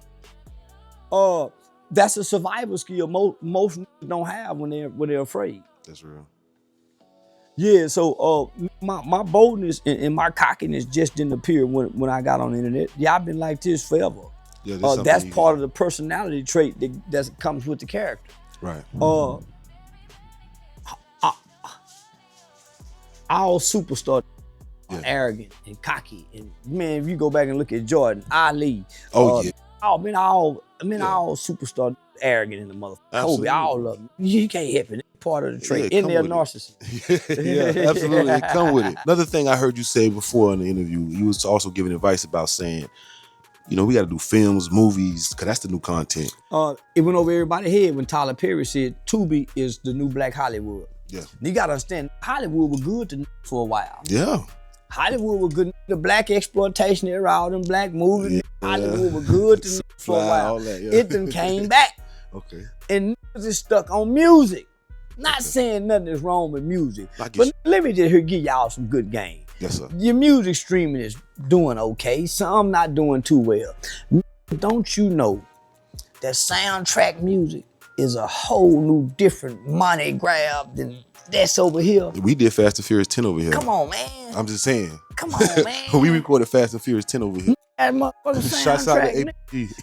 [SPEAKER 2] That's a survival skill most don't have when they're afraid.
[SPEAKER 1] That's real.
[SPEAKER 2] Yeah, so my boldness and my cockiness just didn't appear when I got on the internet. Yeah, I've been like this forever.
[SPEAKER 1] Yeah,
[SPEAKER 2] that's part of the personality trait that comes with the character.
[SPEAKER 1] Right.
[SPEAKER 2] All superstars are arrogant and cocky. And man, if you go back and look at Jordan, Ali. All superstars arrogant in the motherfucker. Kobe, all of them. You can't help it. It's part of the trait. And they're narcissists.
[SPEAKER 1] Yeah, absolutely. Come with it. Another thing I heard you say before in the interview, you was also giving advice about saying, we got to do films, movies, because that's the new content.
[SPEAKER 2] It went over everybody's head when Tyler Perry said Tubi is the new Black Hollywood.
[SPEAKER 1] Yeah.
[SPEAKER 2] You got to understand, Hollywood was good for a while.
[SPEAKER 1] Yeah.
[SPEAKER 2] Hollywood was good. The black exploitation era, all them black movies. Yeah. Hollywood was good for a while. It then came back.
[SPEAKER 1] Okay.
[SPEAKER 2] And niggas is stuck on music. Not saying nothing is wrong with music. But let me just give y'all some good game.
[SPEAKER 1] Yes, sir.
[SPEAKER 2] Your music streaming is doing okay. Some not doing too well. Don't you know that soundtrack music is a whole new different money grab than that's over here?
[SPEAKER 1] We did Fast and Furious 10 over here.
[SPEAKER 2] Come on, man.
[SPEAKER 1] I'm just saying.
[SPEAKER 2] Come on, man.
[SPEAKER 1] We recorded Fast and Furious 10 over here.
[SPEAKER 2] That motherfucking Shouts out to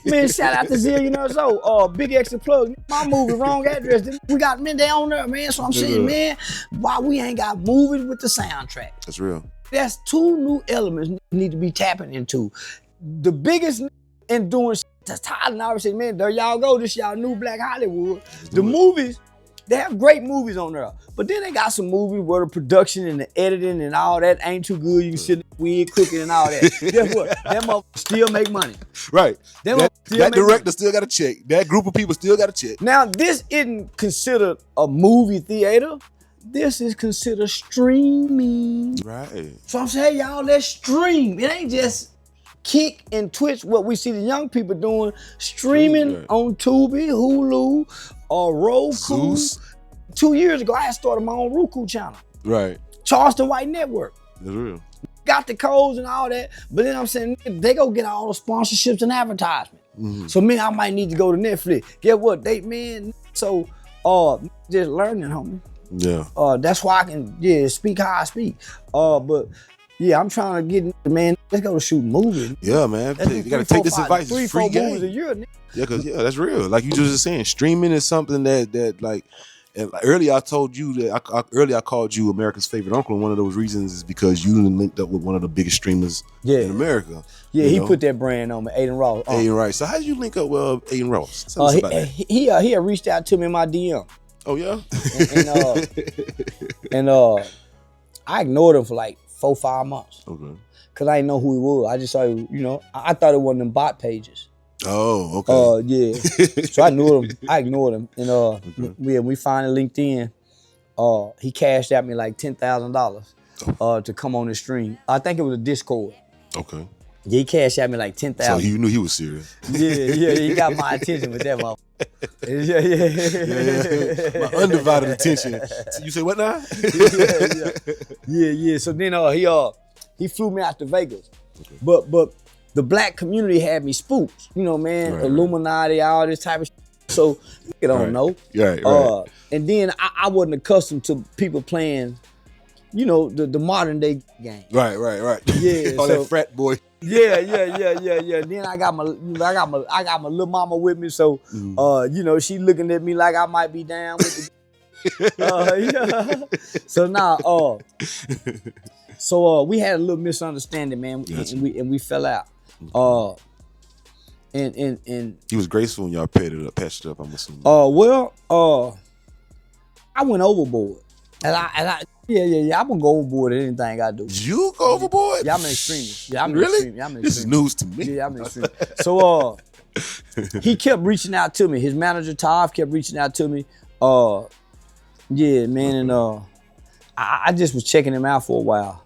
[SPEAKER 2] man, shout out to Zillionaires. Big extra plug. My movie, wrong address. We got men down there, man. So I'm saying, man, why we ain't got movies with the soundtrack?
[SPEAKER 1] That's real.
[SPEAKER 2] That's 2 new elements need to be tapping into. The biggest in doing that's Tyler and I said, man, there y'all go. This y'all new Black Hollywood. The movies, they have great movies on there. But then they got some movies where the production and the editing and all that ain't too good. You can sit in the wig cooking and all that. Guess what? That motherfucker still make money.
[SPEAKER 1] Right. That director still got a check. That group of people still got a check.
[SPEAKER 2] Now, this isn't considered a movie theater. This is considered streaming.
[SPEAKER 1] Right.
[SPEAKER 2] So I'm saying, y'all, let's stream. It ain't just Kick and Twitch, what we see the young people doing, streaming on Tubi, Hulu, or Roku.
[SPEAKER 1] Zeus.
[SPEAKER 2] 2 years ago, I had started my own Roku channel.
[SPEAKER 1] Right.
[SPEAKER 2] Charleston White Network.
[SPEAKER 1] That's real.
[SPEAKER 2] Got the codes and all that, but then I'm saying, they go get all the sponsorships and advertisement. Mm-hmm. So me, I might need to go to Netflix. Get what? So just learning, homie.
[SPEAKER 1] Yeah.
[SPEAKER 2] That's why I can speak how I speak. But I'm trying to get, man, let's go to shoot movies.
[SPEAKER 1] Yeah, man. You gotta take this advice.
[SPEAKER 2] It's free game. Movies a year, nigga.
[SPEAKER 1] Yeah, cause that's real. Like you just saying, streaming is something that like And earlier I told you that earlier I called you America's favorite uncle, and one of those reasons is because you linked up with one of the biggest streamers in America.
[SPEAKER 2] Yeah, he put that brand on me, Adin Ross.
[SPEAKER 1] Adin, right. So how did you link up with Adin Ross? Tell us about that.
[SPEAKER 2] He had reached out to me in my DM.
[SPEAKER 1] Oh yeah.
[SPEAKER 2] And I ignored him for like 4-5 months.
[SPEAKER 1] Okay.
[SPEAKER 2] Cause I didn't know who he was. I just saw, I thought it was one of them bot pages.
[SPEAKER 1] Oh, okay.
[SPEAKER 2] Yeah. So I ignored him. And we finally linked in. He cashed out me like $10,000 to come on the stream. I think it was a Discord.
[SPEAKER 1] Okay.
[SPEAKER 2] Yeah, he cashed out me like $10,000.
[SPEAKER 1] So you knew he was serious.
[SPEAKER 2] Yeah, he got my attention with that motherfucker.
[SPEAKER 1] Yeah. My undivided attention. So you say what now?
[SPEAKER 2] Yeah. So then he flew me out to Vegas. Okay. But the black community had me spooked. Right, Illuminati, all this type of shit. So you don't know.
[SPEAKER 1] Right.
[SPEAKER 2] And then I wasn't accustomed to people playing, the modern day game.
[SPEAKER 1] Right.
[SPEAKER 2] Yeah.
[SPEAKER 1] All that frat boy.
[SPEAKER 2] Yeah. Then I got my little mama with me, so she looking at me like I might be down with the. So now, we had a little misunderstanding, man, and we fell out. And
[SPEAKER 1] he was graceful when y'all patched it up. I'm assuming.
[SPEAKER 2] I went overboard, and I. Yeah. I'm gonna go overboard at anything I do.
[SPEAKER 1] You go overboard?
[SPEAKER 2] Yeah, I'm an extremist. Yeah, I'm
[SPEAKER 1] really?
[SPEAKER 2] Extreme. Yeah, I'm an
[SPEAKER 1] this
[SPEAKER 2] extremist.
[SPEAKER 1] is news to me.
[SPEAKER 2] Yeah, I'm an extremist. So he kept reaching out to me. His manager Tav kept reaching out to me. Yeah, man, and I just was checking him out for a while.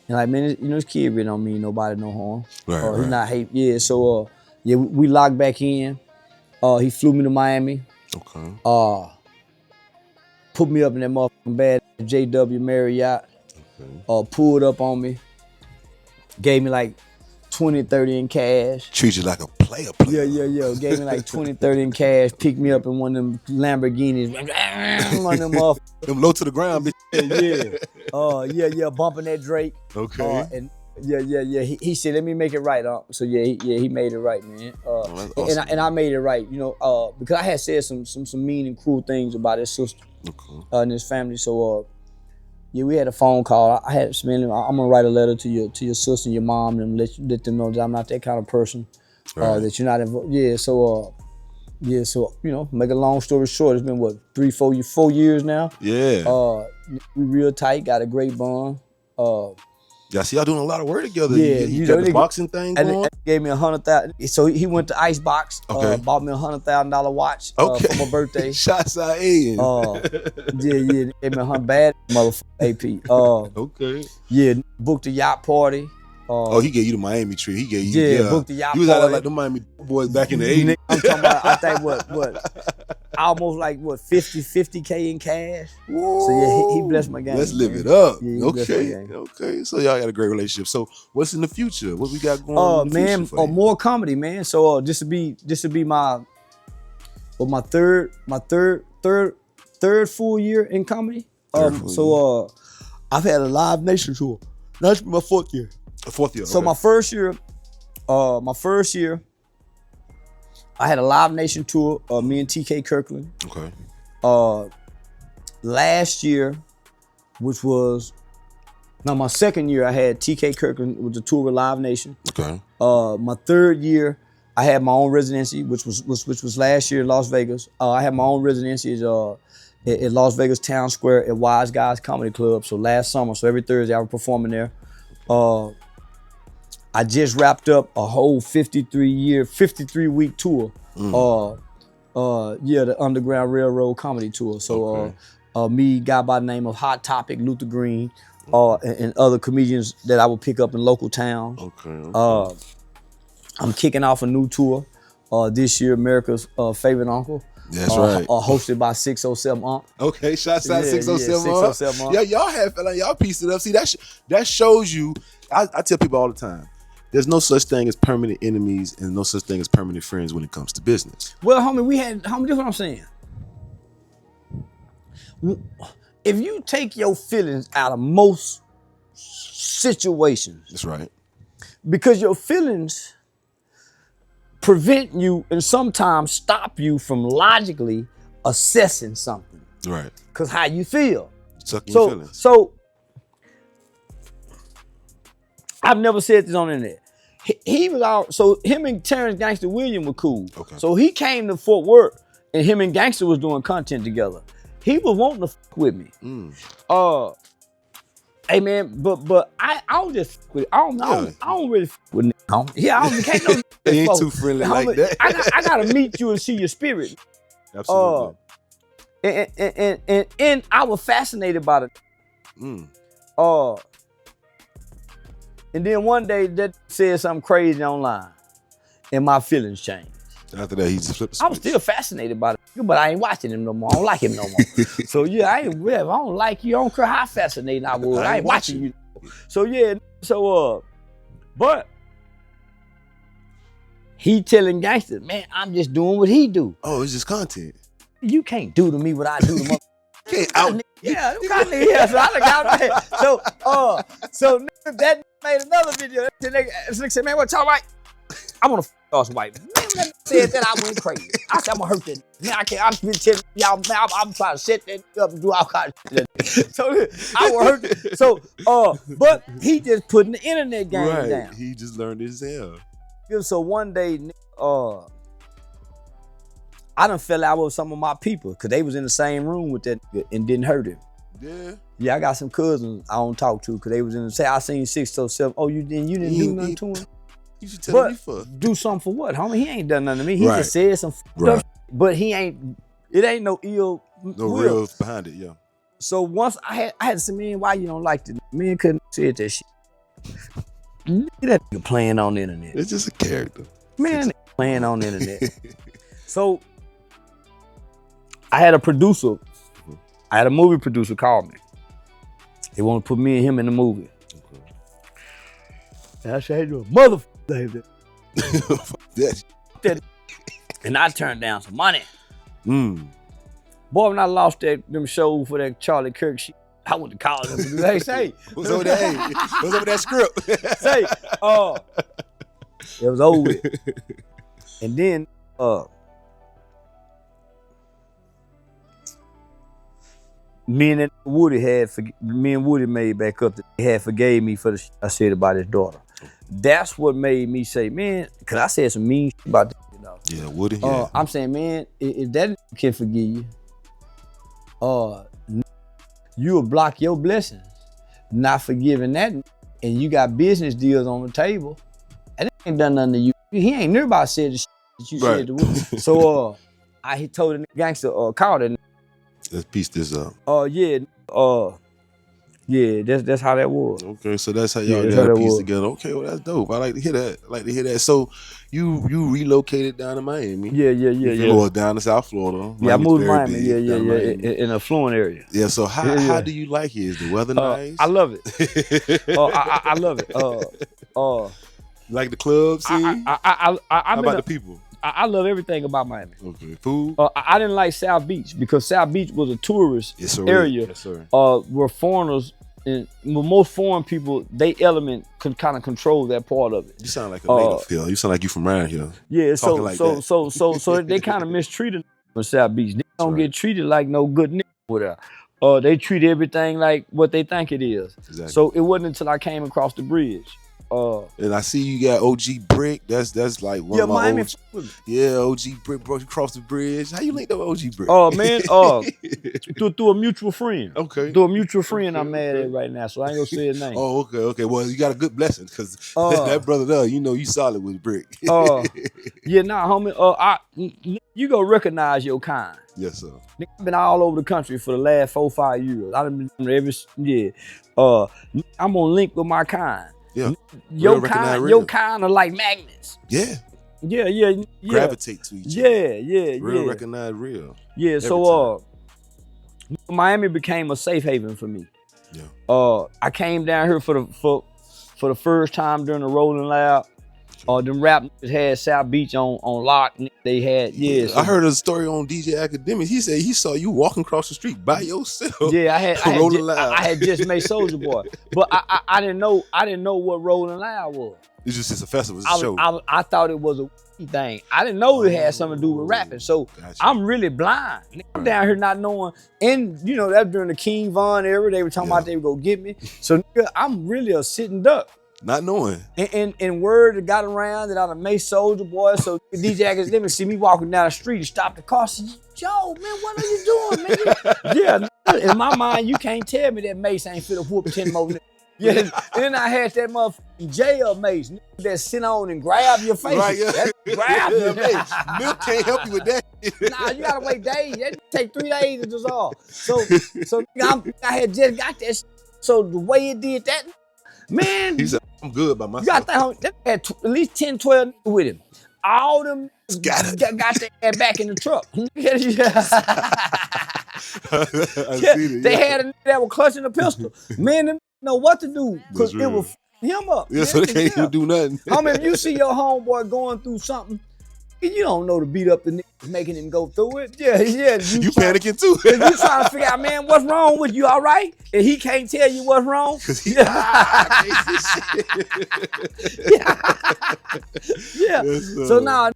[SPEAKER 2] And like, man, this kid really don't mean nobody no harm.
[SPEAKER 1] Right.
[SPEAKER 2] He's not hate. Yeah, so we locked back in. He flew me to Miami.
[SPEAKER 1] Okay.
[SPEAKER 2] Put me up in that motherfucking bad JW Marriott. Okay. Pulled up on me. Gave me like 20, 30 in cash.
[SPEAKER 1] Treat you like a player.
[SPEAKER 2] Yeah. Gave me like 20, 30 in cash. Picked me up in one of them Lamborghinis. One of them motherfuckers.
[SPEAKER 1] Them low to the ground, bitch.
[SPEAKER 2] Yeah. Bumping that Drake.
[SPEAKER 1] Okay.
[SPEAKER 2] And yeah. He said, let me make it right, Unc. So he made it right, man.
[SPEAKER 1] Awesome.
[SPEAKER 2] And I made it right, because I had said some mean and cruel things about his sister.
[SPEAKER 1] Okay.
[SPEAKER 2] And his family. So we had a phone call. I had to I'm gonna write a letter to your sister and your mom and let them know that I'm not that kind of person. Right. That you're not involved. Yeah. So make a long story short, it's been what 4 years now.
[SPEAKER 1] Yeah.
[SPEAKER 2] We real tight. Got a great bond.
[SPEAKER 1] Yeah, see y'all doing a lot of work together.
[SPEAKER 2] Yeah,
[SPEAKER 1] you got the boxing thing going?
[SPEAKER 2] And gave me $100,000. So he went to Icebox, bought me a $100,000 watch for my birthday.
[SPEAKER 1] Shots out Adin.
[SPEAKER 2] Yeah, gave me a bad motherfucker AP.
[SPEAKER 1] Okay.
[SPEAKER 2] Yeah, booked a yacht party.
[SPEAKER 1] He gave you the Miami trip. He gave you,
[SPEAKER 2] booked the yacht party.
[SPEAKER 1] You was out there like the Miami boys back in the 80s.
[SPEAKER 2] I'm talking about, I think what? Almost like 50K in cash.
[SPEAKER 1] Whoa.
[SPEAKER 2] So he blessed my game.
[SPEAKER 1] Let's live it up.
[SPEAKER 2] Yeah,
[SPEAKER 1] okay. So y'all got a great relationship. So what's in the future? What we got going on in the future for you?
[SPEAKER 2] More comedy, man. So this will be my third full year in comedy. I've had a Live Nation tour. That's my fourth year.
[SPEAKER 1] Fourth year.
[SPEAKER 2] So my first year, I had a Live Nation tour. Me and TK Kirkland.
[SPEAKER 1] Okay.
[SPEAKER 2] Last year, which was my second year, I had TK Kirkland with the tour with Live Nation.
[SPEAKER 1] Okay.
[SPEAKER 2] My third year, I had my own residency, which was last year in Las Vegas. I had my own residency at Las Vegas Town Square at Wise Guys Comedy Club. So last summer, so every Thursday I was performing there. I just wrapped up a whole 53-week tour. The Underground Railroad Comedy Tour. So me, guy by the name of Hot Topic, Luther Green, and other comedians that I would pick up in local towns.
[SPEAKER 1] Okay.
[SPEAKER 2] I'm kicking off a new tour this year, America's Favorite Uncle.
[SPEAKER 1] That's right.
[SPEAKER 2] Hosted by 607 Unc.
[SPEAKER 1] Okay, shots out 607
[SPEAKER 2] 607
[SPEAKER 1] Unc. Yeah, y'all pieced it up. See, that shows you, I tell people all the time, there's no such thing as permanent enemies and no such thing as permanent friends when it comes to business.
[SPEAKER 2] Well, homie, this is what I'm saying. If you take your feelings out of most situations.
[SPEAKER 1] That's right.
[SPEAKER 2] Because your feelings prevent you and sometimes stop you from logically assessing something.
[SPEAKER 1] Right.
[SPEAKER 2] Cause how you feel.
[SPEAKER 1] Sucking your feelings.
[SPEAKER 2] So I've never said this on the internet. He was out, so him and Terrence Gangster William were cool.
[SPEAKER 1] Okay.
[SPEAKER 2] So he came to Fort Worth and him and Gangster was doing content together. He was wanting to fuck with me. Hey man, but I don't just fuck with it. I don't really fuck with niggas. Yeah, I don't can't no
[SPEAKER 1] He ain't too friendly like that.
[SPEAKER 2] I gotta meet you and see your spirit.
[SPEAKER 1] Absolutely.
[SPEAKER 2] And I was fascinated by it. And then one day that said something crazy online and my feelings changed.
[SPEAKER 1] After that, he just flipped the switch.
[SPEAKER 2] I was still fascinated by it, but I ain't watching him no more. I don't like him no more. So yeah, I don't like you. I don't care how fascinating I was. I ain't watching you. So yeah, but he telling gangsters, man, I'm just doing what he do.
[SPEAKER 1] Oh, it's just content.
[SPEAKER 2] You can't do to me what I do to my.
[SPEAKER 1] Can't out.
[SPEAKER 2] Yeah, you got me here. So I look out there. So that made another video. The nigga said, man, what y'all like? I want to us white. Man, when that said that, I went crazy. I said, I'm gonna hurt that. Man, I can't. I'm been telling y'all, man, I'm trying to set that up and do all kinds of shit. So I will hurt it. So, but he just putting the internet game down.
[SPEAKER 1] He just learned his hell.
[SPEAKER 2] So one day, I done fell out with some of my people because they was in the same room with that nigga and didn't hurt him.
[SPEAKER 1] Yeah.
[SPEAKER 2] Yeah, I got some cousins I don't talk to because they was in the same. I seen 607. Oh, you didn't do nothing to him?
[SPEAKER 1] You should tell me for.
[SPEAKER 2] Do something for what, homie? He ain't done nothing to me. He just said some stuff, but he ain't. It ain't no ill.
[SPEAKER 1] No real behind it, yeah.
[SPEAKER 2] So once I had to say, man, why you don't like this? Man couldn't say that shit. That nigga playing on the internet.
[SPEAKER 1] It's just a character.
[SPEAKER 2] Man, playing on the internet. So I had a producer. I had a movie producer call me. They want to put me and him in the movie. Okay. And I said, hey, you a motherfucker. And I turned down some money. Boy, when I lost them shows for that Charlie Kirk shit, I went to college. Hey, say.
[SPEAKER 1] What's over there? What's over that script?
[SPEAKER 2] Say, it was over with. And then, me and Woody made back up that he had forgave me for the shit I said about his daughter. That's what made me say, man, cause I said some mean shit about that, you know.
[SPEAKER 1] Yeah, Woody. Yeah.
[SPEAKER 2] I'm saying, man, if that can forgive you, you'll block your blessings, not forgiving that, and you got business deals on the table, and it ain't done nothing to you. He ain't near about said the shit that you said to Woody. So I told the gangster, called it.
[SPEAKER 1] Let's piece this up.
[SPEAKER 2] Yeah, that's how that was.
[SPEAKER 1] Okay, so that's how y'all got a piece together. Okay, well that's dope. I like to hear that. So you relocated down to Miami.
[SPEAKER 2] Yeah.
[SPEAKER 1] Or down to South Florida.
[SPEAKER 2] Yeah, I moved to Miami. Yeah. In a affluent area.
[SPEAKER 1] Yeah. So how do you like it? Is the weather nice?
[SPEAKER 2] I love it. I love it.
[SPEAKER 1] Like the club scene? How about the people?
[SPEAKER 2] I love everything about Miami.
[SPEAKER 1] Okay, food?
[SPEAKER 2] I didn't like South Beach because South Beach was a tourist area where foreigners and most foreign people, they element could kind of control that part of it.
[SPEAKER 1] You sound like a native here. You sound like you from around here.
[SPEAKER 2] Yeah, so they kind of mistreated from South Beach. They don't get treated like no good nigga with her. They treat everything like what they think it is. Exactly. So it wasn't until I came across the bridge.
[SPEAKER 1] And I see you got OG Brick. That's like one of my
[SPEAKER 2] Miami.
[SPEAKER 1] OG Brick broke across the bridge. How you link up with OG Brick?
[SPEAKER 2] Man, through a mutual friend.
[SPEAKER 1] Okay.
[SPEAKER 2] Through a mutual friend I'm mad at right now, so I ain't gonna say his name.
[SPEAKER 1] Oh, okay. Well, you got a good blessing because that brother there, you know, you solid with Brick.
[SPEAKER 2] Yeah, nah, homie. You go recognize your kind.
[SPEAKER 1] Yes, sir.
[SPEAKER 2] I've been all over the country for the last 4-5 years. I've been every I'm gonna link with my kind.
[SPEAKER 1] Yeah.
[SPEAKER 2] Your kind are like magnets.
[SPEAKER 1] Yeah.
[SPEAKER 2] Yeah.
[SPEAKER 1] Gravitate to each other.
[SPEAKER 2] Yeah.
[SPEAKER 1] Real recognize real.
[SPEAKER 2] Yeah, so Miami became a safe haven for me.
[SPEAKER 1] Yeah.
[SPEAKER 2] I came down here for the first time during the Rolling Loud. Them rap niggas had South Beach on lock. They had
[SPEAKER 1] I heard a story on DJ Academic. He said he saw you walking across the street by yourself.
[SPEAKER 2] Yeah, I had just made Soulja Boy, but I didn't know what Rolling Loud was.
[SPEAKER 1] It's a festival, it's a show.
[SPEAKER 2] I thought it was a thing. I didn't know it had something to do with rapping. So gotcha. I'm really blind. I'm down here not knowing. And you know, that during the King Von era, they were talking about they would go get me. So nigga, I'm really a sitting duck.
[SPEAKER 1] Not knowing.
[SPEAKER 2] And word got around that I done made Soulja Boy. So DJ Academic see me walking down the street and stop the car. Said, yo, man, what are you doing, man? Yeah, in my mind, you can't tell me that Mace ain't finna whoop 10 more niggas. Yeah, and then I had that motherfucking jail Mace that sit on and grab your face. Right, yeah. Grab your face.
[SPEAKER 1] Milk can't help you with that.
[SPEAKER 2] Nah, you gotta wait days. That take 3 days to dissolve. So I had just got that shit. So the way it did that, man.
[SPEAKER 1] He said, I'm good by myself.
[SPEAKER 2] You gotta think, they had at least 10, 12 with him. All them got their ass back in the truck. They had a nigga that was clutching a pistol. Man, them know what to do because it will f him up.
[SPEAKER 1] Yeah, so they can't even do nothing.
[SPEAKER 2] I mean, if you see your homeboy going through something, you don't know to beat up the niggas making him go through it. Yeah.
[SPEAKER 1] You panicking too.
[SPEAKER 2] You trying to figure out, man, what's wrong with you? All right? And he can't tell you what's wrong.
[SPEAKER 1] Cause he
[SPEAKER 2] yeah. So now,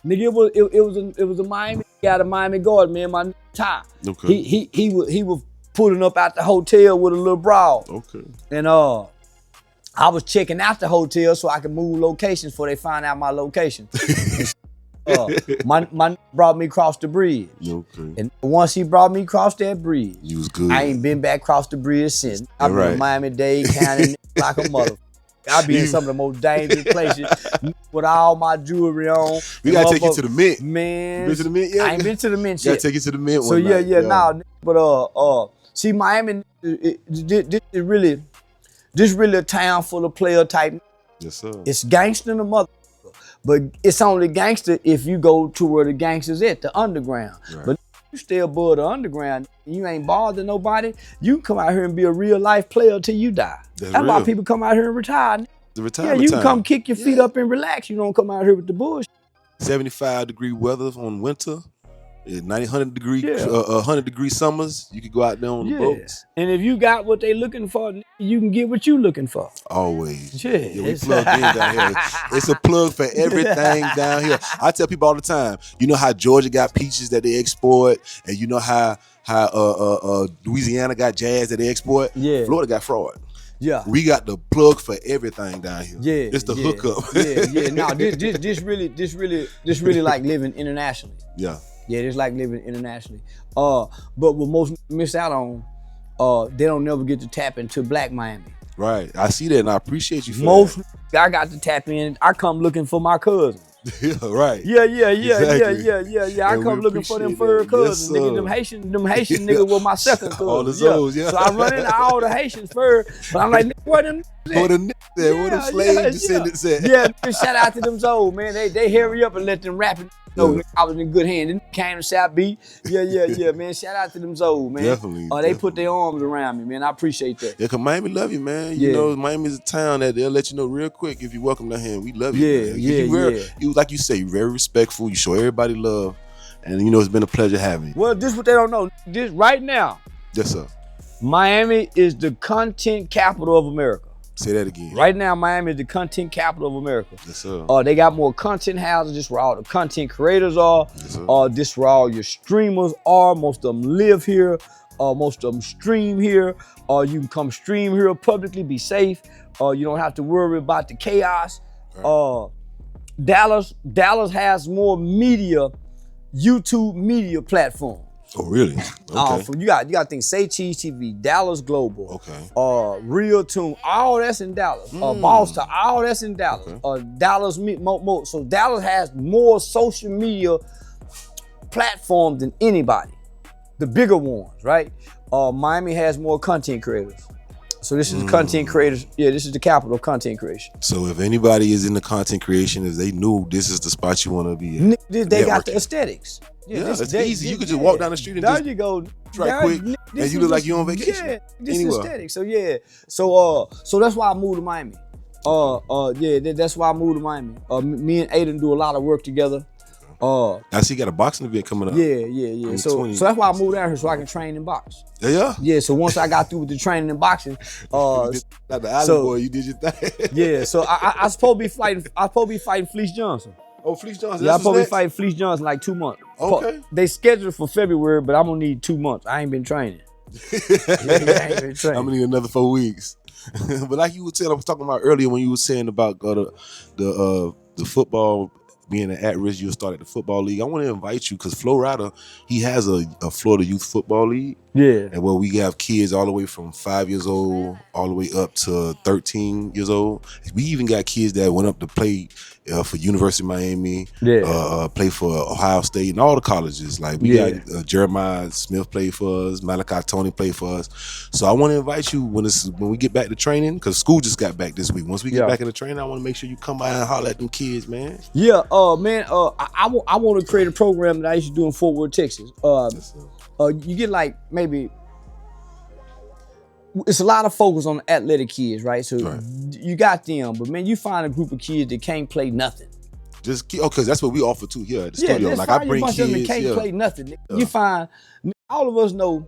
[SPEAKER 2] nigga, it was a Miami guy, a Miami guard, man, my Ty.
[SPEAKER 1] Okay.
[SPEAKER 2] He was pulling up at the hotel with a little broad.
[SPEAKER 1] Okay.
[SPEAKER 2] And I was checking out the hotel so I could move locations before they find out my location. My brought me across the bridge.
[SPEAKER 1] Okay.
[SPEAKER 2] And once he brought me across that bridge,
[SPEAKER 1] you was good.
[SPEAKER 2] I ain't been back across the bridge since. I've been in Miami-Dade County like a mother. I be in some of the most dangerous places with all my jewelry on.
[SPEAKER 1] We gotta take you to the Mint.
[SPEAKER 2] Man.
[SPEAKER 1] You been to the Mint yet?
[SPEAKER 2] I ain't been to the Mint
[SPEAKER 1] yet.
[SPEAKER 2] Gotta
[SPEAKER 1] take you to the Mint
[SPEAKER 2] one night. But see, Miami, this really a town full of player type.
[SPEAKER 1] Yes, sir.
[SPEAKER 2] It's gangster in the mother, but it's only gangster if you go to where the gangsters at, the underground. Right. But you stay above the underground, you ain't bothering nobody. You can come out here and be a real life player till you die. That's why people come out here and retire.
[SPEAKER 1] The retirement
[SPEAKER 2] you can come kick your feet up and relax. You don't come out here with the bullshit.
[SPEAKER 1] 75-degree weather on winter. 100-degree summers, you could go out there on the boats.
[SPEAKER 2] And if you got what they looking for, you can get what you looking for.
[SPEAKER 1] Always.
[SPEAKER 2] Yeah,
[SPEAKER 1] we plugged in down here. It's a plug for everything down here. I tell people all the time, you know how Georgia got peaches that they export, and you know how Louisiana got jazz that they export?
[SPEAKER 2] Yeah.
[SPEAKER 1] Florida got fraud.
[SPEAKER 2] Yeah.
[SPEAKER 1] We got the plug for everything down here.
[SPEAKER 2] Yeah.
[SPEAKER 1] It's the hookup.
[SPEAKER 2] No, this really like living internationally.
[SPEAKER 1] Yeah.
[SPEAKER 2] Yeah, it's like living internationally. But what most miss out on, they don't never get to tap into Black Miami.
[SPEAKER 1] Right, I see that and I appreciate you for
[SPEAKER 2] that. I got to tap in. I come looking for my cousins.
[SPEAKER 1] Yeah, right.
[SPEAKER 2] Yeah. I come looking for them third cousins. Nigga, them Haitian niggas were my second cousin.
[SPEAKER 1] All the Zoes,
[SPEAKER 2] So I run into all the Haitians first, but I'm like, where them?
[SPEAKER 1] Where them slave descendants at?
[SPEAKER 2] Yeah, shout out to them Zoes, man. They hurry up and let them rap it. No, I was in good hands. Then came to South Beach. Yeah, man. Shout out to them Zoes, man.
[SPEAKER 1] Definitely.
[SPEAKER 2] They put their arms around me, man. I appreciate that.
[SPEAKER 1] Yeah, cause Miami love you, man. You know, Miami's a town that they'll let you know real quick if you're welcome down here. We love you. You like you say, you're very respectful. You show everybody love, and you know it's been a pleasure having you.
[SPEAKER 2] Well, this is what they don't know. This right now.
[SPEAKER 1] Yes, sir.
[SPEAKER 2] Miami is the content capital of America.
[SPEAKER 1] Say that again.
[SPEAKER 2] Right now, Miami is the content capital of America.
[SPEAKER 1] Yes, sir.
[SPEAKER 2] They got more content houses. This is where all the content creators are.
[SPEAKER 1] Yes, sir.
[SPEAKER 2] This is where all your streamers are. Most of them live here. Most of them stream here. You can come stream here publicly, be safe. You don't have to worry about the chaos. Right. Dallas has more media, YouTube media platforms.
[SPEAKER 1] Oh, really? Okay.
[SPEAKER 2] You got to think Say Cheese TV, Dallas Global,
[SPEAKER 1] okay,
[SPEAKER 2] Real Tune, all that's in Dallas. Boss Talk, all that's in Dallas.
[SPEAKER 1] Okay.
[SPEAKER 2] Dallas, so Dallas has more social media platforms than anybody, the bigger ones, right? Miami has more content creators. So this is the content creators. Yeah, this is the capital of content creation.
[SPEAKER 1] So if anybody is in the content creation, if they knew this is the spot you want to be at,
[SPEAKER 2] they got the aesthetics.
[SPEAKER 1] Yeah, that's easy. You could just walk down the street and
[SPEAKER 2] there you go.
[SPEAKER 1] Right quick, and you look like you're on vacation.
[SPEAKER 2] Yeah, this is aesthetic. So yeah, so that's why I moved to Miami. That's why I moved to Miami. Me and Adin do a lot of work together.
[SPEAKER 1] I see you got a boxing event coming up.
[SPEAKER 2] Yeah. So that's why I moved down here so I can train in box.
[SPEAKER 1] Yeah.
[SPEAKER 2] Yeah. So once I got through with the training in boxing,
[SPEAKER 1] Not the island boy, you did your thing.
[SPEAKER 2] Yeah. So I supposed to be fighting. I supposed to be fighting Fleece Johnson.
[SPEAKER 1] Oh, Fleece Johnson.
[SPEAKER 2] Yeah, I'm supposed to be fighting Fleece Johnson in like 2 months.
[SPEAKER 1] Okay.
[SPEAKER 2] They scheduled for February, but I'm gonna need 2 months. I ain't been training.
[SPEAKER 1] I'm gonna need another 4 weeks. But like you were saying, I was talking about earlier when you were saying about the football being an at-risk, you'll start at the football league. I want to invite you because Flo Rida, he has a Florida Youth Football League.
[SPEAKER 2] Yeah.
[SPEAKER 1] And where we have kids all the way from 5 years old all the way up to 13 years old. We even got kids that went up to play for University of Miami, play for Ohio State and all the colleges. Like we got Jeremiah Smith played for us, Malachi Tony played for us. So I want to invite you when we get back to training, because school just got back this week. Once we get back into training, I want to make sure you come by and holler at them kids, man.
[SPEAKER 2] Yeah, man. I want to create a program that I used to do in Fort Worth, Texas. You get like maybe. It's a lot of focus on the athletic kids, right? So you got them, but man, you find a group of kids that can't play nothing.
[SPEAKER 1] Because that's what we offer too here at the studio. Like I bring kids
[SPEAKER 2] that can't play nothing. You find all of us know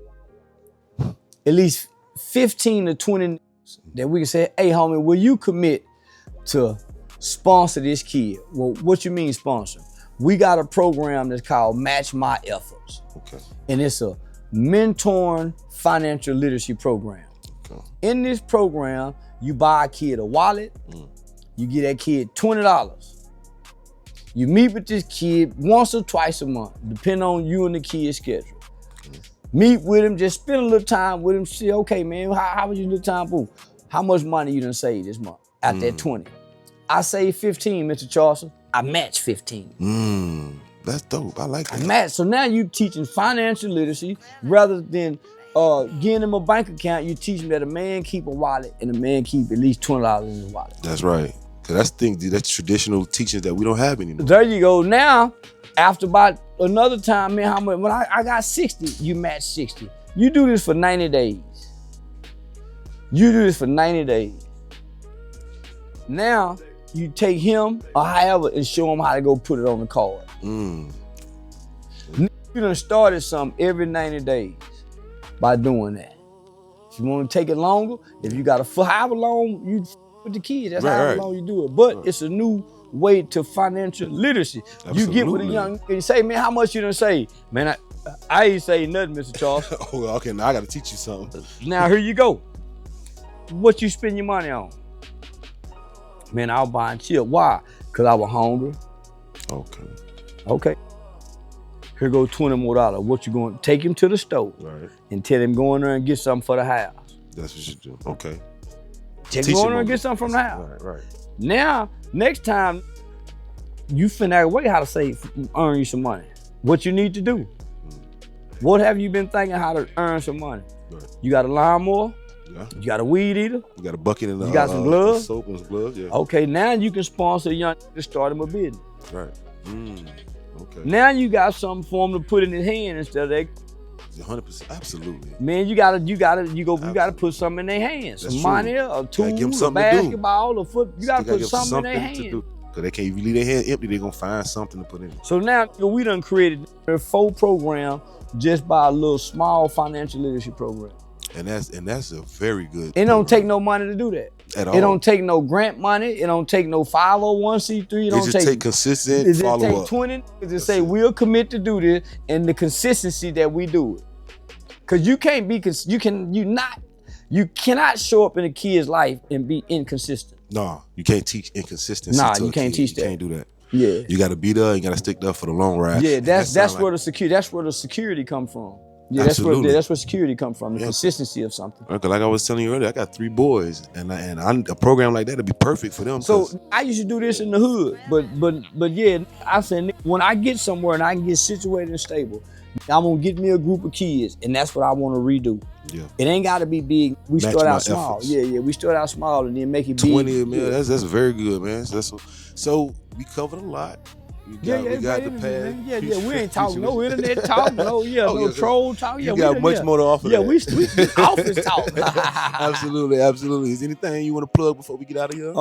[SPEAKER 2] at least 15 to 20 that we can say, hey homie, will you commit to sponsor this kid? Well, what you mean sponsor? We got a program that's called Match My Efforts. Okay. And it's a mentoring financial literacy program. Okay. In this program, you buy a kid a wallet, you get that kid $20. You meet with this kid once or twice a month, depending on you and the kid's schedule. Meet with him, just spend a little time with him, say, okay, man, how was your little time? Boom. How much money you done saved this month? At that 20. I saved 15, Mr. Charleston. I match 15.
[SPEAKER 1] That's dope. I like that.
[SPEAKER 2] I match. So now you teaching financial literacy rather than getting them a bank account. You teach them that a man keep a wallet and a man keep at least $20 in his wallet.
[SPEAKER 1] That's right. Cause that's traditional teachings that we don't have anymore.
[SPEAKER 2] There you go. Now, after about another time, man, how much? When I got 60, you match 60. You do this for 90 days. You do this for 90 days. Now, you take him or however and show him how to go put it on the card. You done started something every 90 days by doing that. If you want to take it longer, if you got a however long you with the kids, that's however long you do it. But it's a new way to financial literacy. Absolutely. You get with a young and you say, man, how much you done save? Man, I ain't say nothing, Mr. Charles.
[SPEAKER 1] Oh, okay, now I got to teach you something.
[SPEAKER 2] Now here you go. What you spend your money on? Man, I was buying chill. Why? Because I was hungry. Okay. Here go $20 more. What you going to take him to the store and tell him go in there and get something for the house.
[SPEAKER 1] That's what you do. Okay.
[SPEAKER 2] Take him go in there and get something from the house.
[SPEAKER 1] Right.
[SPEAKER 2] Now, next time, you finna way how to save, earn you some money. What you need to do. What have you been thinking how to earn some money? Right. You got a lawnmower? Yeah. You got a weed eater?
[SPEAKER 1] You got a bucket and
[SPEAKER 2] you got some gloves?
[SPEAKER 1] Soap and some gloves, yeah.
[SPEAKER 2] Okay, now you can sponsor a young to start him a business.
[SPEAKER 1] Right. Okay.
[SPEAKER 2] Now you got something for him to put in his hand instead of that.
[SPEAKER 1] 100%, absolutely.
[SPEAKER 2] Man, you gotta put something in their hands. Some money, a tool, a basketball, a foot. You gotta put something in their hands.
[SPEAKER 1] Because they can't, if you leave their hand empty, they're gonna find something to put in.
[SPEAKER 2] So now we done created a full program just by a little small financial literacy program.
[SPEAKER 1] And that's a very good.
[SPEAKER 2] It don't take no money to do that.
[SPEAKER 1] At all.
[SPEAKER 2] It don't take no grant money. It don't take no 501c3.
[SPEAKER 1] It just take consistent follow up. It
[SPEAKER 2] just take 20 to say we'll commit to do this and the consistency that we do it. Cause you cannot show up in a kid's life and be inconsistent.
[SPEAKER 1] No, you can't teach inconsistency.
[SPEAKER 2] Nah, you can't teach that.
[SPEAKER 1] You can't do that.
[SPEAKER 2] Yeah.
[SPEAKER 1] You gotta be there, you gotta stick there for the long ride.
[SPEAKER 2] Yeah, that's where the security come from. Yeah, that's where security come from, the consistency of something.
[SPEAKER 1] Okay, like I was telling you earlier, I got 3 boys, and a program like that would be perfect for them.
[SPEAKER 2] So I used to do this in the hood, but yeah, I said when I get somewhere and I can get situated and stable, I'm gonna get me a group of kids, and that's what I want to redo. Yeah, it ain't got to be big. We start out small. Efforts. Yeah, we start out small and then make it
[SPEAKER 1] 20,
[SPEAKER 2] big.
[SPEAKER 1] 20, man, that's very good, man. So we covered a lot. We
[SPEAKER 2] Yeah,
[SPEAKER 1] got the
[SPEAKER 2] internet,
[SPEAKER 1] past.
[SPEAKER 2] man. Yeah. We ain't talking no internet talk, no troll talk.
[SPEAKER 1] You got much more to offer.
[SPEAKER 2] Yeah, we office talk.
[SPEAKER 1] Absolutely. Is anything you want to plug before we get out of here?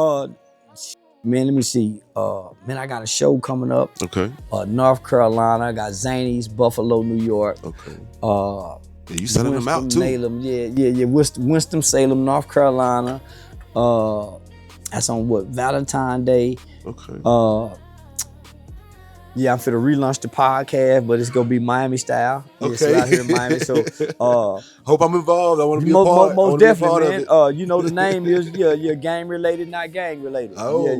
[SPEAKER 2] Man, let me see. Man, I got a show coming up.
[SPEAKER 1] Okay.
[SPEAKER 2] North Carolina. I got Zanies, Buffalo, New York.
[SPEAKER 1] Okay. Yeah, you sending them out too.
[SPEAKER 2] Winston-Salem, North Carolina. That's on Valentine's Day.
[SPEAKER 1] Okay.
[SPEAKER 2] Yeah, I'm finna relaunch the podcast, but it's gonna be Miami style.
[SPEAKER 1] Okay.
[SPEAKER 2] So out here in Miami. So
[SPEAKER 1] hope I'm involved. I want to be a part.
[SPEAKER 2] Most definitely, man. You know the name is game related, not gang related.
[SPEAKER 1] Oh,
[SPEAKER 2] yeah.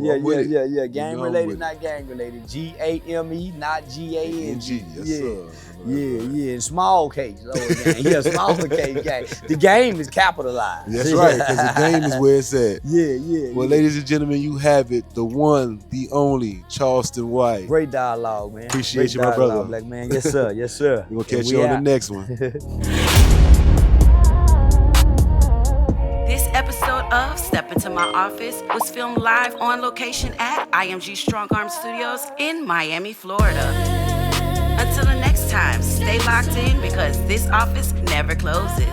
[SPEAKER 2] Game related, not gang related. GAME, not GANG.
[SPEAKER 1] Yes, sir.
[SPEAKER 2] Yeah. Small case, lower gang. Yeah, smaller case gang. The game is capitalized.
[SPEAKER 1] That's right, because the game is where it's at.
[SPEAKER 2] Yeah.
[SPEAKER 1] Well, ladies and gentlemen, you have it. The one, the only, Charleston White.
[SPEAKER 2] Great dialogue, man.
[SPEAKER 1] Appreciate you, my brother.
[SPEAKER 2] Black man. Yes, sir.
[SPEAKER 1] We're going to catch you on the next one.
[SPEAKER 3] This episode of Step Into My Office was filmed live on location at IMG Strong Arm Studios in Miami, Florida. Until the next time, stay locked in because this office never closes.